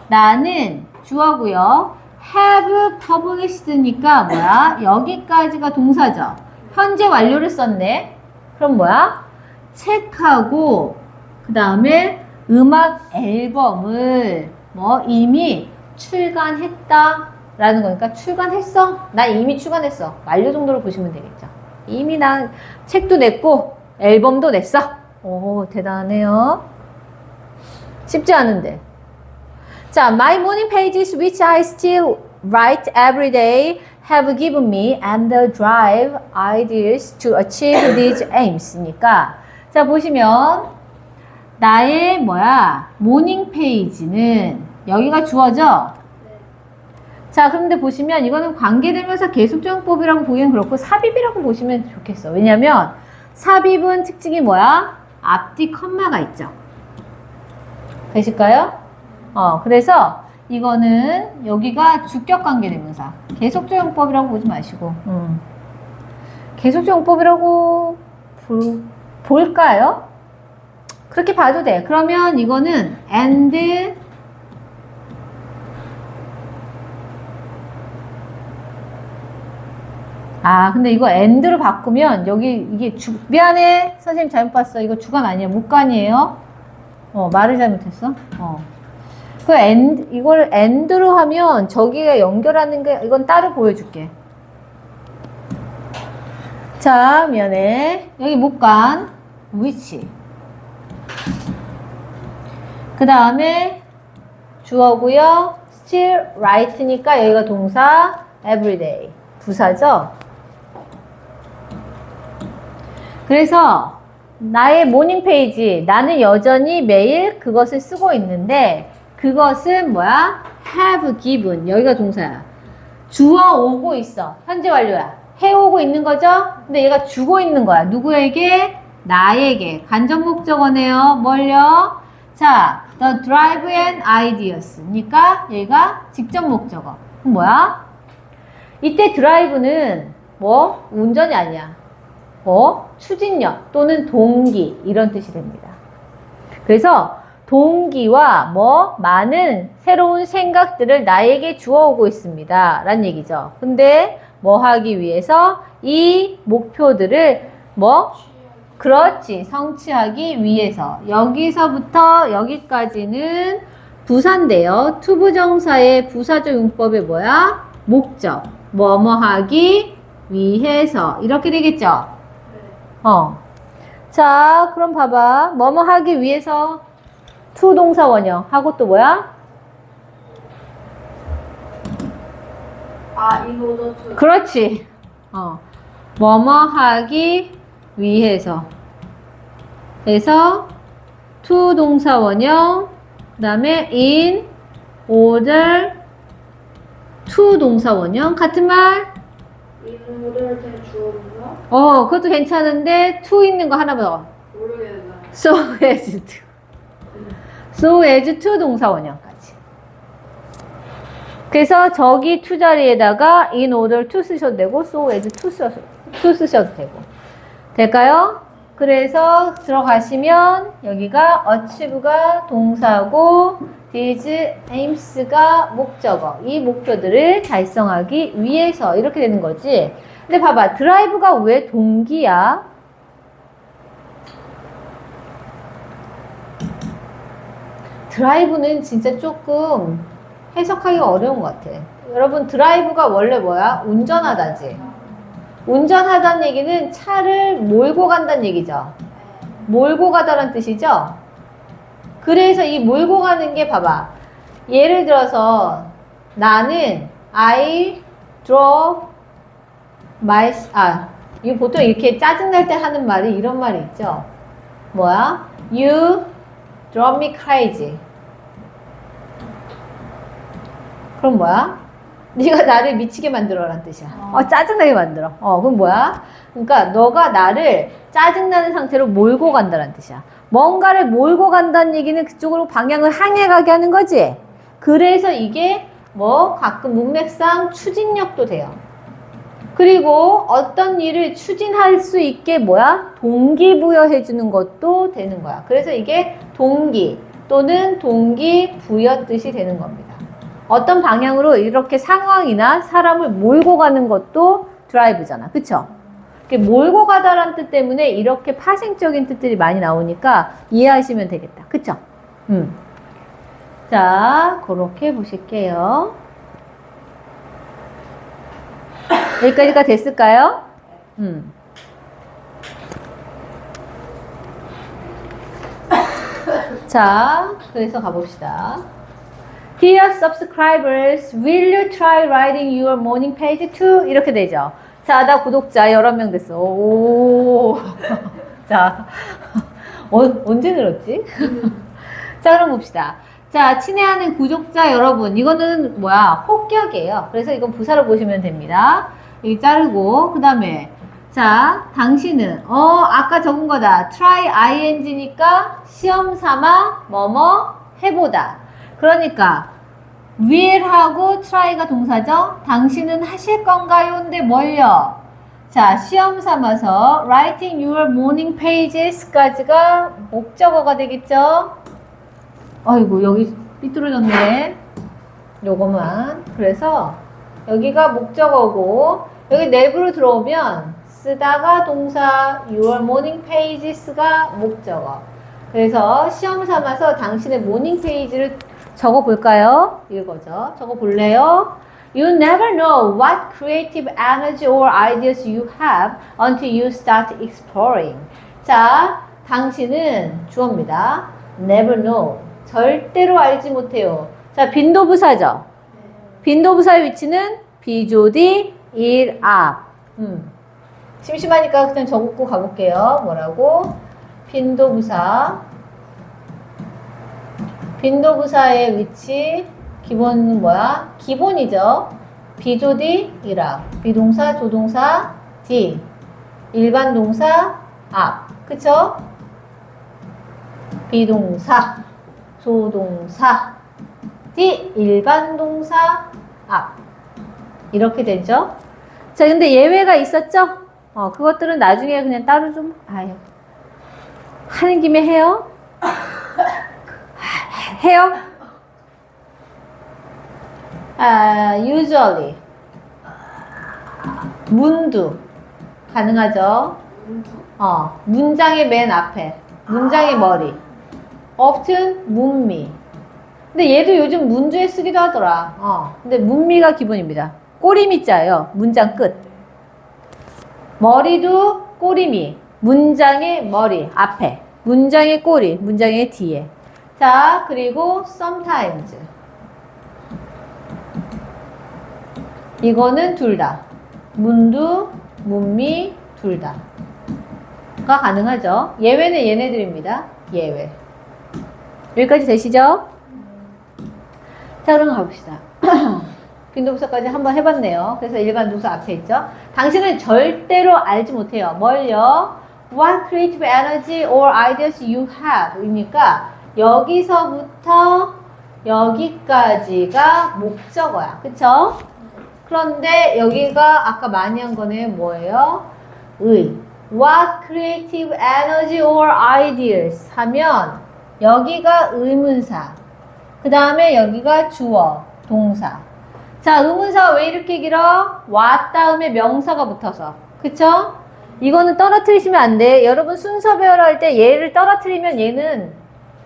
나는 주어고요. have published니까 뭐야? 여기까지가 동사죠. 현재 완료를 썼네. 그럼 뭐야? 책하고 그 다음에 음악 앨범을 뭐 이미 출간했다 라는 거니까 출간했어? 나 이미 출간했어. 완료 정도로 보시면 되겠죠. 이미 난 책도 냈고 앨범도 냈어. 오, 대단하네요. 쉽지 않은데. 자, my morning pages which I still write every day have given me and the drive ideas to achieve these aims. 자, 보시면 나의 뭐야? 모닝 페이지는 여기가 주어져. 자, 그런데 보시면 이거는 관계대명사 계속적용법이라고 보기엔 그렇고 삽입이라고 보시면 좋겠어. 왜냐면 삽입은 특징이 뭐야? 앞뒤 컴마가 있죠. 되실까요? 그래서 이거는 여기가 주격 관계대명사. 계속적용법이라고 보지 마시고 계속적용법이라고 볼까요? 그렇게 봐도 돼. 그러면 이거는 and 근데 이거 and로 바꾸면 여기 이게 미안해. 선생님 잘못 봤어. 이거 주관 아니야. 목관이에요. 말을 잘못했어. 이걸 and로 하면 저기가 연결하는 게 이건 따로 보여줄게. 자, 미안해. 여기 목관 which. 그 다음에 주어고요. still write니까 여기가 동사 everyday. 부사죠. 그래서 나의 모닝 페이지, 나는 여전히 매일 그것을 쓰고 있는데 그것은 뭐야? have given. 여기가 동사야. 주어 오고 있어. 현재 완료야. 해오고 있는 거죠? 근데 얘가 주고 있는 거야. 누구에게? 나에게. 간접 목적어네요. 뭘요? 자, the drive and ideas니까 여기가 직접 목적어. 그럼 뭐야? 이때 드라이브는 뭐? 운전이 아니야. 추진력 또는 동기 이런 뜻이 됩니다. 그래서 동기와 많은 새로운 생각들을 나에게 주어오고 있습니다. 라는 얘기죠. 근데 뭐 하기 위해서 이 목표들을 그렇지. 성취하기 위해서. 여기서부터 여기까지는 부사인데요. 투부정사의 부사적 용법이 뭐야? 목적. 뭐뭐 하기 위해서. 이렇게 되겠죠? 자, 그럼 봐봐. 뭐뭐 하기 위해서 to 동사 원형 하고 또 뭐야? in order to. 그렇지. 뭐뭐 하기 위해서. 그래서 to 동사 원형 그 다음에 in order to 동사 원형 같은 말? in order 대 주어인가? 그것도 괜찮은데 to 있는 거 하나 더. 모르겠나. so as to. so as to 동사 원형까지. 그래서 저기 to 자리에다가 in order to 쓰셔도 되고 so as to 쓰셔도 되고. 될까요? 그래서 들어가시면 여기가 achieve가 동사고 these aims가 목적어. 이 목표들을 달성하기 위해서 이렇게 되는 거지. 근데 봐봐. 드라이브가 왜 동기야? 드라이브는 진짜 조금 해석하기가 어려운 것 같아. 여러분 드라이브가 원래 뭐야? 운전하다지. 운전하다는 얘기는 차를 몰고 간다는 얘기죠. 몰고 가다라는 뜻이죠. 그래서 이 몰고 가는 게 봐봐. 예를 들어서 나는 I drove 이거 보통 이렇게 짜증날 때 하는 말이 이런 말이 있죠. 뭐야? You drove me crazy. 그럼 뭐야? 네가 나를 미치게 만들어라는 뜻이야. 짜증나게 만들어. 그럼 뭐야? 그러니까 너가 나를 짜증나는 상태로 몰고 간다는 뜻이야. 뭔가를 몰고 간다는 얘기는 그쪽으로 방향을 향해 가게 하는 거지. 그래서 이게 가끔 문맥상 추진력도 돼요. 그리고 어떤 일을 추진할 수 있게 동기부여해 주는 것도 되는 거야. 그래서 이게 동기 또는 동기부여 뜻이 되는 겁니다. 어떤 방향으로 이렇게 상황이나 사람을 몰고 가는 것도 드라이브잖아. 그쵸? 이렇게 몰고 가다라는 뜻 때문에 이렇게 파생적인 뜻들이 많이 나오니까 이해하시면 되겠다. 그쵸? 자, 그렇게 보실게요. 여기까지가 됐을까요? 자, 그래서 가봅시다. Dear subscribers, will you try writing your morning page too? 이렇게 되죠. 자, 나 구독자 11명 됐어. 오. 자, 언제 늘었지? 자, 그럼 봅시다. 자, 친애하는 구독자 여러분. 이거는 뭐야? 혹격이에요. 그래서 이건 부사로 보시면 됩니다. 여기 자르고, 그 다음에, 자, 당신은, 아까 적은 거다. try ing니까 시험 삼아, 뭐뭐, 해보다. 그러니까, will하고 try가 동사죠? 당신은 하실 건가요? 근데 뭘요? 자, 시험 삼아서 writing your morning pages까지가 목적어가 되겠죠? 아이고, 여기 삐뚤어졌네. 요거만. 그래서 여기가 목적어고 여기 내부로 들어오면 쓰다가 동사 your morning pages가 목적어. 그래서 시험 삼아서 당신의 모닝 페이지를 적어 볼까요? 이거죠. 적어 볼래요? You never know what creative energy or ideas you have until you start exploring. 자, 당신은 주어입니다. Never know. 절대로 알지 못해요. 자, 빈도부사죠. 빈도부사의 위치는 비조디 일 앞. 심심하니까 그냥 적고 가볼게요. 뭐라고? 빈도부사. 빈도부사의 위치 기본은 뭐야? 기본이죠. 비조디 일 앞. 비동사 조동사 D. 일반 동사 앞. 그쵸? 비동사 조동사 D 일반 동사 앞. 이렇게 되죠. 자, 근데 예외가 있었죠? 그것들은 나중에 그냥 따로 좀 하는 김에 해요. 해요? usually 문두 가능하죠? 문장의 맨 앞에 문장의 머리 often 문미. 근데 얘도 요즘 문주에 쓰기도 하더라. 근데 문미가 기본입니다. 꼬리미자예요. 문장 끝. 머리도 꼬리미. 문장의 머리 앞에. 문장의 꼬리. 문장의 뒤에. 자, 그리고 sometimes. 이거는 둘 다. 문두, 문미 둘 다. 가 가능하죠. 예외는 얘네들입니다. 예외. 여기까지 되시죠? 자, 그럼 가봅시다. 빈도부사까지 한번 해봤네요. 그래서 일반 동사 앞에 있죠. 당신은 절대로 알지 못해요. 뭘요? What creative energy or ideas you have? 이니까 여기서부터 여기까지가 목적어야. 그쵸? 그런데 여기가 아까 많이 한 거는 뭐예요? What creative energy or ideas 하면 여기가 의문사. 그 다음에 여기가 주어, 동사. 자, 의문사가 왜 이렇게 길어? what 다음에 명사가 붙어서. 그쵸? 이거는 떨어뜨리시면 안 돼. 여러분 순서 배열을 할 때 얘를 떨어뜨리면 얘는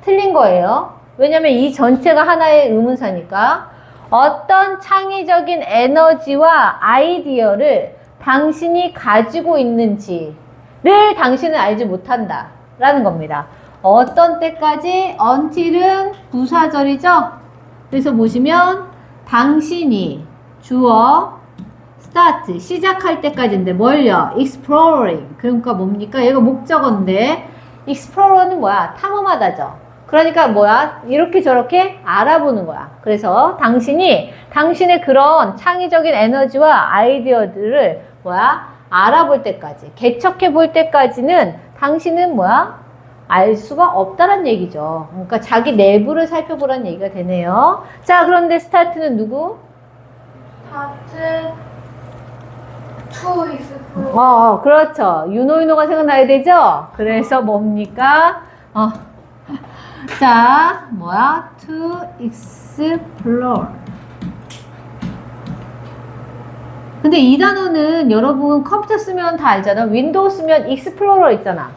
틀린 거예요. 왜냐면 이 전체가 하나의 의문사니까. 어떤 창의적인 에너지와 아이디어를 당신이 가지고 있는지를 당신은 알지 못한다 라는 겁니다. 어떤 때까지? until은 부사절이죠. 그래서 보시면 당신이 주어 start 시작할 때까지인데 뭘요? exploring. 그러니까 뭡니까? 얘가 목적어인데 explorer는 뭐야? 탐험하다죠. 그러니까 뭐야? 이렇게 저렇게 알아보는 거야. 그래서 당신이 당신의 그런 창의적인 에너지와 아이디어들을 뭐야? 알아볼 때까지, 개척해 볼 때까지는 당신은 뭐야? 알 수가 없다는 얘기죠. 그러니까 자기 내부를 살펴보라는 얘기가 되네요. 자, 그런데 스타트는 누구? 파트 2 is 그렇죠. 유노가 생각나야 되죠? 그래서 뭡니까? 자, 뭐야? To explore. 근데 이 단어는 여러분 컴퓨터 쓰면 다 알잖아. 윈도우 쓰면 익스플로러 있잖아.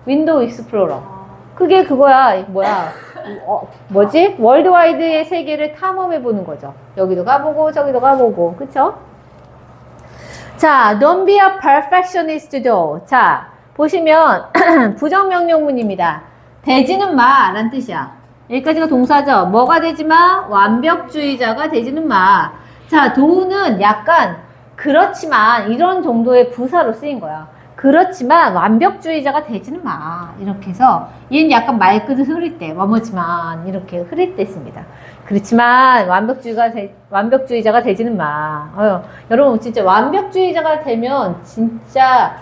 윈도우 익스플로러. 그게 그거야. 뭐야. 뭐지? 월드와이드의 세계를 탐험해보는 거죠. 여기도 가보고 저기도 가보고. 그쵸? 자, don't be a perfectionist though. 자, 보시면 부정명령문입니다. 되지는 마 라는 뜻이야. 여기까지가 동사죠. 뭐가 되지 마? 완벽주의자가 되지는 마. 자, do는 약간 그렇지만 이런 정도의 부사로 쓰인 거야. 그렇지만 완벽주의자가 되지는 마. 이렇게 해서 얘는 약간 말끝을 흐릴 때 뭐뭐지만 이렇게 흐릴 때 씁니다. 그렇지만 완벽주의자가 되지는 마. 여러분 진짜 완벽주의자가 되면 진짜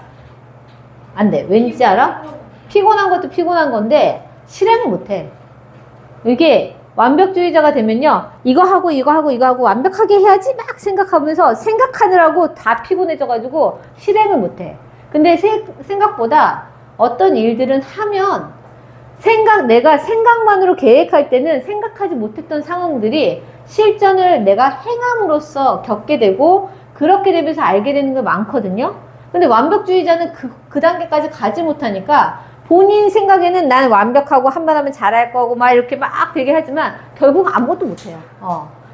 안 돼. 왠지 알아? 피곤한 것도 피곤한 건데 실행을 못해. 이게 완벽주의자가 되면요. 이거 하고 이거 하고 이거 하고 완벽하게 해야지 막 생각하면서 생각하느라고 다 피곤해져가지고 실행을 못해. 근데 생각보다 어떤 일들은 하면 내가 생각만으로 계획할 때는 생각하지 못했던 상황들이 실전을 내가 행함으로써 겪게 되고 그렇게 되면서 알게 되는 게 많거든요. 근데 완벽주의자는 그 단계까지 가지 못하니까 본인 생각에는 나는 완벽하고 한 번 하면 잘할 거고 막 이렇게 막 되게 하지만 결국 아무것도 못해요.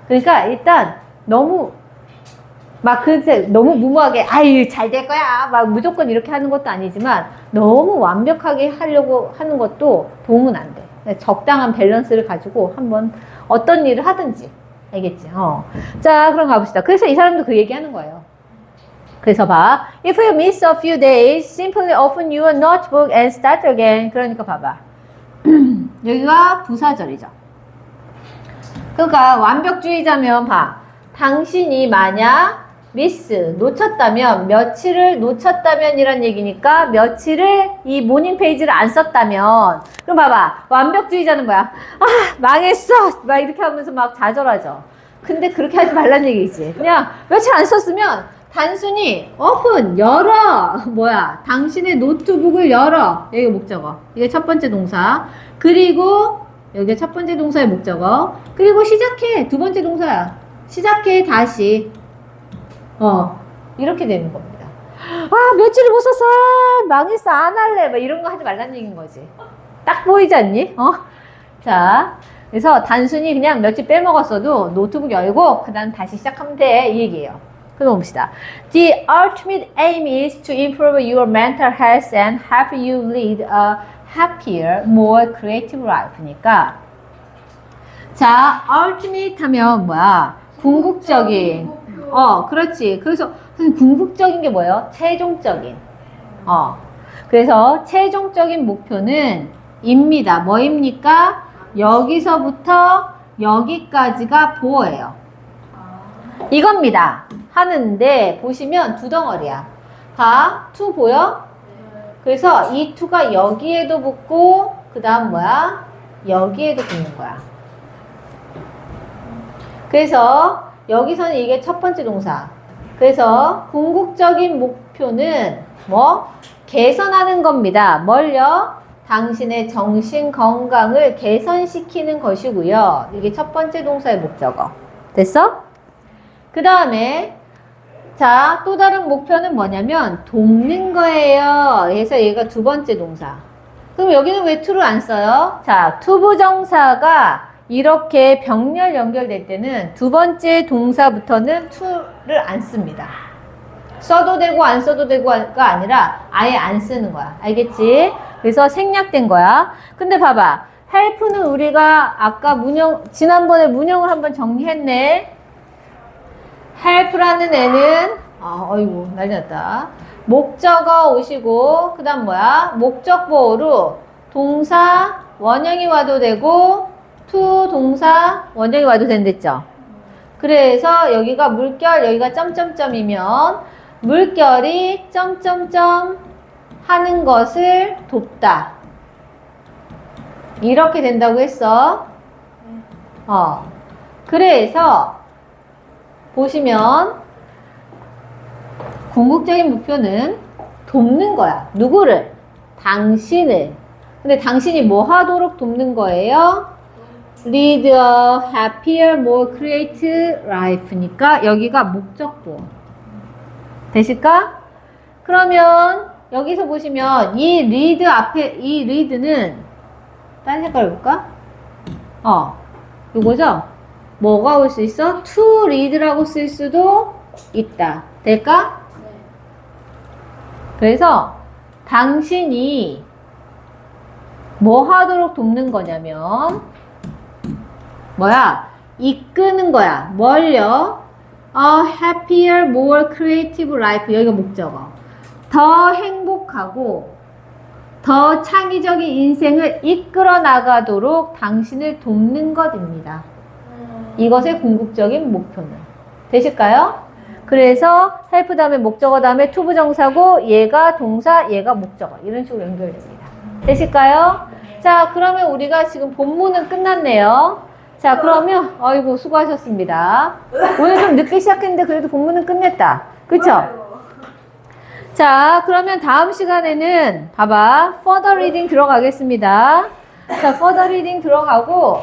그러니까 일단 너무 너무 무모하게 아유 잘 될 거야 막 무조건 이렇게 하는 것도 아니지만 너무 완벽하게 하려고 하는 것도 도움은 안 돼. 적당한 밸런스를 가지고 한번 어떤 일을 하든지 알겠지? 자 그럼 가봅시다. 그래서 이 사람도 그 얘기하는 거예요. 그래서 봐. If you miss a few days, simply open your notebook and start again. 그러니까 봐봐. 여기가 부사절이죠. 그러니까 완벽주의자면 봐. 당신이 만약 놓쳤다면 며칠을 놓쳤다면 이란 얘기니까 며칠을 이 모닝 페이지를 안 썼다면 그럼 봐봐. 완벽주의자는 뭐야? 아 망했어 막 이렇게 하면서 막 좌절하죠. 근데 그렇게 하지 말란 얘기지. 그냥 며칠 안 썼으면 단순히 open 열어 당신의 노트북을 열어. 여기가 목적어. 이게 첫 번째 동사. 그리고 여기가 첫 번째 동사의 목적어. 그리고 시작해. 두 번째 동사야. 시작해 다시. 이렇게 되는 겁니다. 아 며칠을 못 썼어 망했어 안 할래 막 이런 거 하지 말란 얘기인 거지. 딱 보이지 않니? 자 그래서 단순히 그냥 며칠 빼먹었어도 노트북 열고 그 다음 다시 시작하면 돼 이 얘기예요. 그럼 봅시다. The ultimate aim is to improve your mental health and help you lead a happier, more creative life니까 자 ultimate 하면 뭐야? 궁극적인 그렇지. 그래서 궁극적인 게 뭐예요? 최종적인. 그래서 최종적인 목표는 입니다. 뭐입니까? 여기서부터 여기까지가 보어예요. 이겁니다. 하는데 보시면 두 덩어리야. 봐. to 보여? 그래서 이 to가 여기에도 붙고 그 다음 뭐야? 여기에도 붙는 거야. 그래서 여기서는 이게 첫 번째 동사. 그래서 궁극적인 목표는 뭐? 개선하는 겁니다. 뭘요? 당신의 정신 건강을 개선시키는 것이고요. 이게 첫 번째 동사의 목적어. 됐어? 그 다음에 자, 또 다른 목표는 뭐냐면 돕는 거예요. 그래서 얘가 두 번째 동사. 그럼 여기는 왜 to를 안 써요? 자, 투부정사가 이렇게 병렬 연결될 때는 두 번째 동사부터는 to를 안 씁니다. 써도 되고 안 써도 되고가 아니라 아예 안 쓰는 거야. 알겠지? 그래서 생략된 거야. 근데 봐봐. help는 우리가 아까 지난번에 문형을 한번 정리했네. help라는 애는 어이구 난리 났다. 목적어 오시고 그 다음 뭐야? 목적 보호로 동사 원형이 와도 되고 to 동사 원형이 와도 된댔죠. 그래서 여기가 물결 여기가 점점점이면 물결이 점점점 하는 것을 돕다. 이렇게 된다고 했어. 그래서 보시면 궁극적인 목표는 돕는 거야. 누구를? 당신을. 근데 당신이 뭐 하도록 돕는 거예요? Lead a happier, more creative life니까 여기가 목적보. 되실까? 그러면 여기서 보시면 이 리드 앞에 이 리드는 딴 색깔 볼까? 요거죠? 뭐가 올 수 있어? to read라고 쓸 수도 있다. 될까? 네. 그래서 당신이 뭐 하도록 돕는 거냐면 뭐야? 이끄는 거야. 뭘요? A happier, more creative life. 여기가 목적어. 더 행복하고 더 창의적인 인생을 이끌어 나가도록 당신을 돕는 것입니다. 이것의 궁극적인 목표는. 되실까요? 그래서 help 다음에 목적어 다음에 to 부정사고 얘가 동사, 얘가 목적어. 이런 식으로 연결됩니다. 되실까요? 자, 그러면 우리가 지금 본문은 끝났네요. 자, 그러면 아이고 수고하셨습니다. 오늘 좀 늦게 시작했는데 그래도 본문은 끝냈다. 그쵸? 자, 그러면 다음 시간에는 봐봐. further reading 들어가겠습니다. 자, further reading 들어가고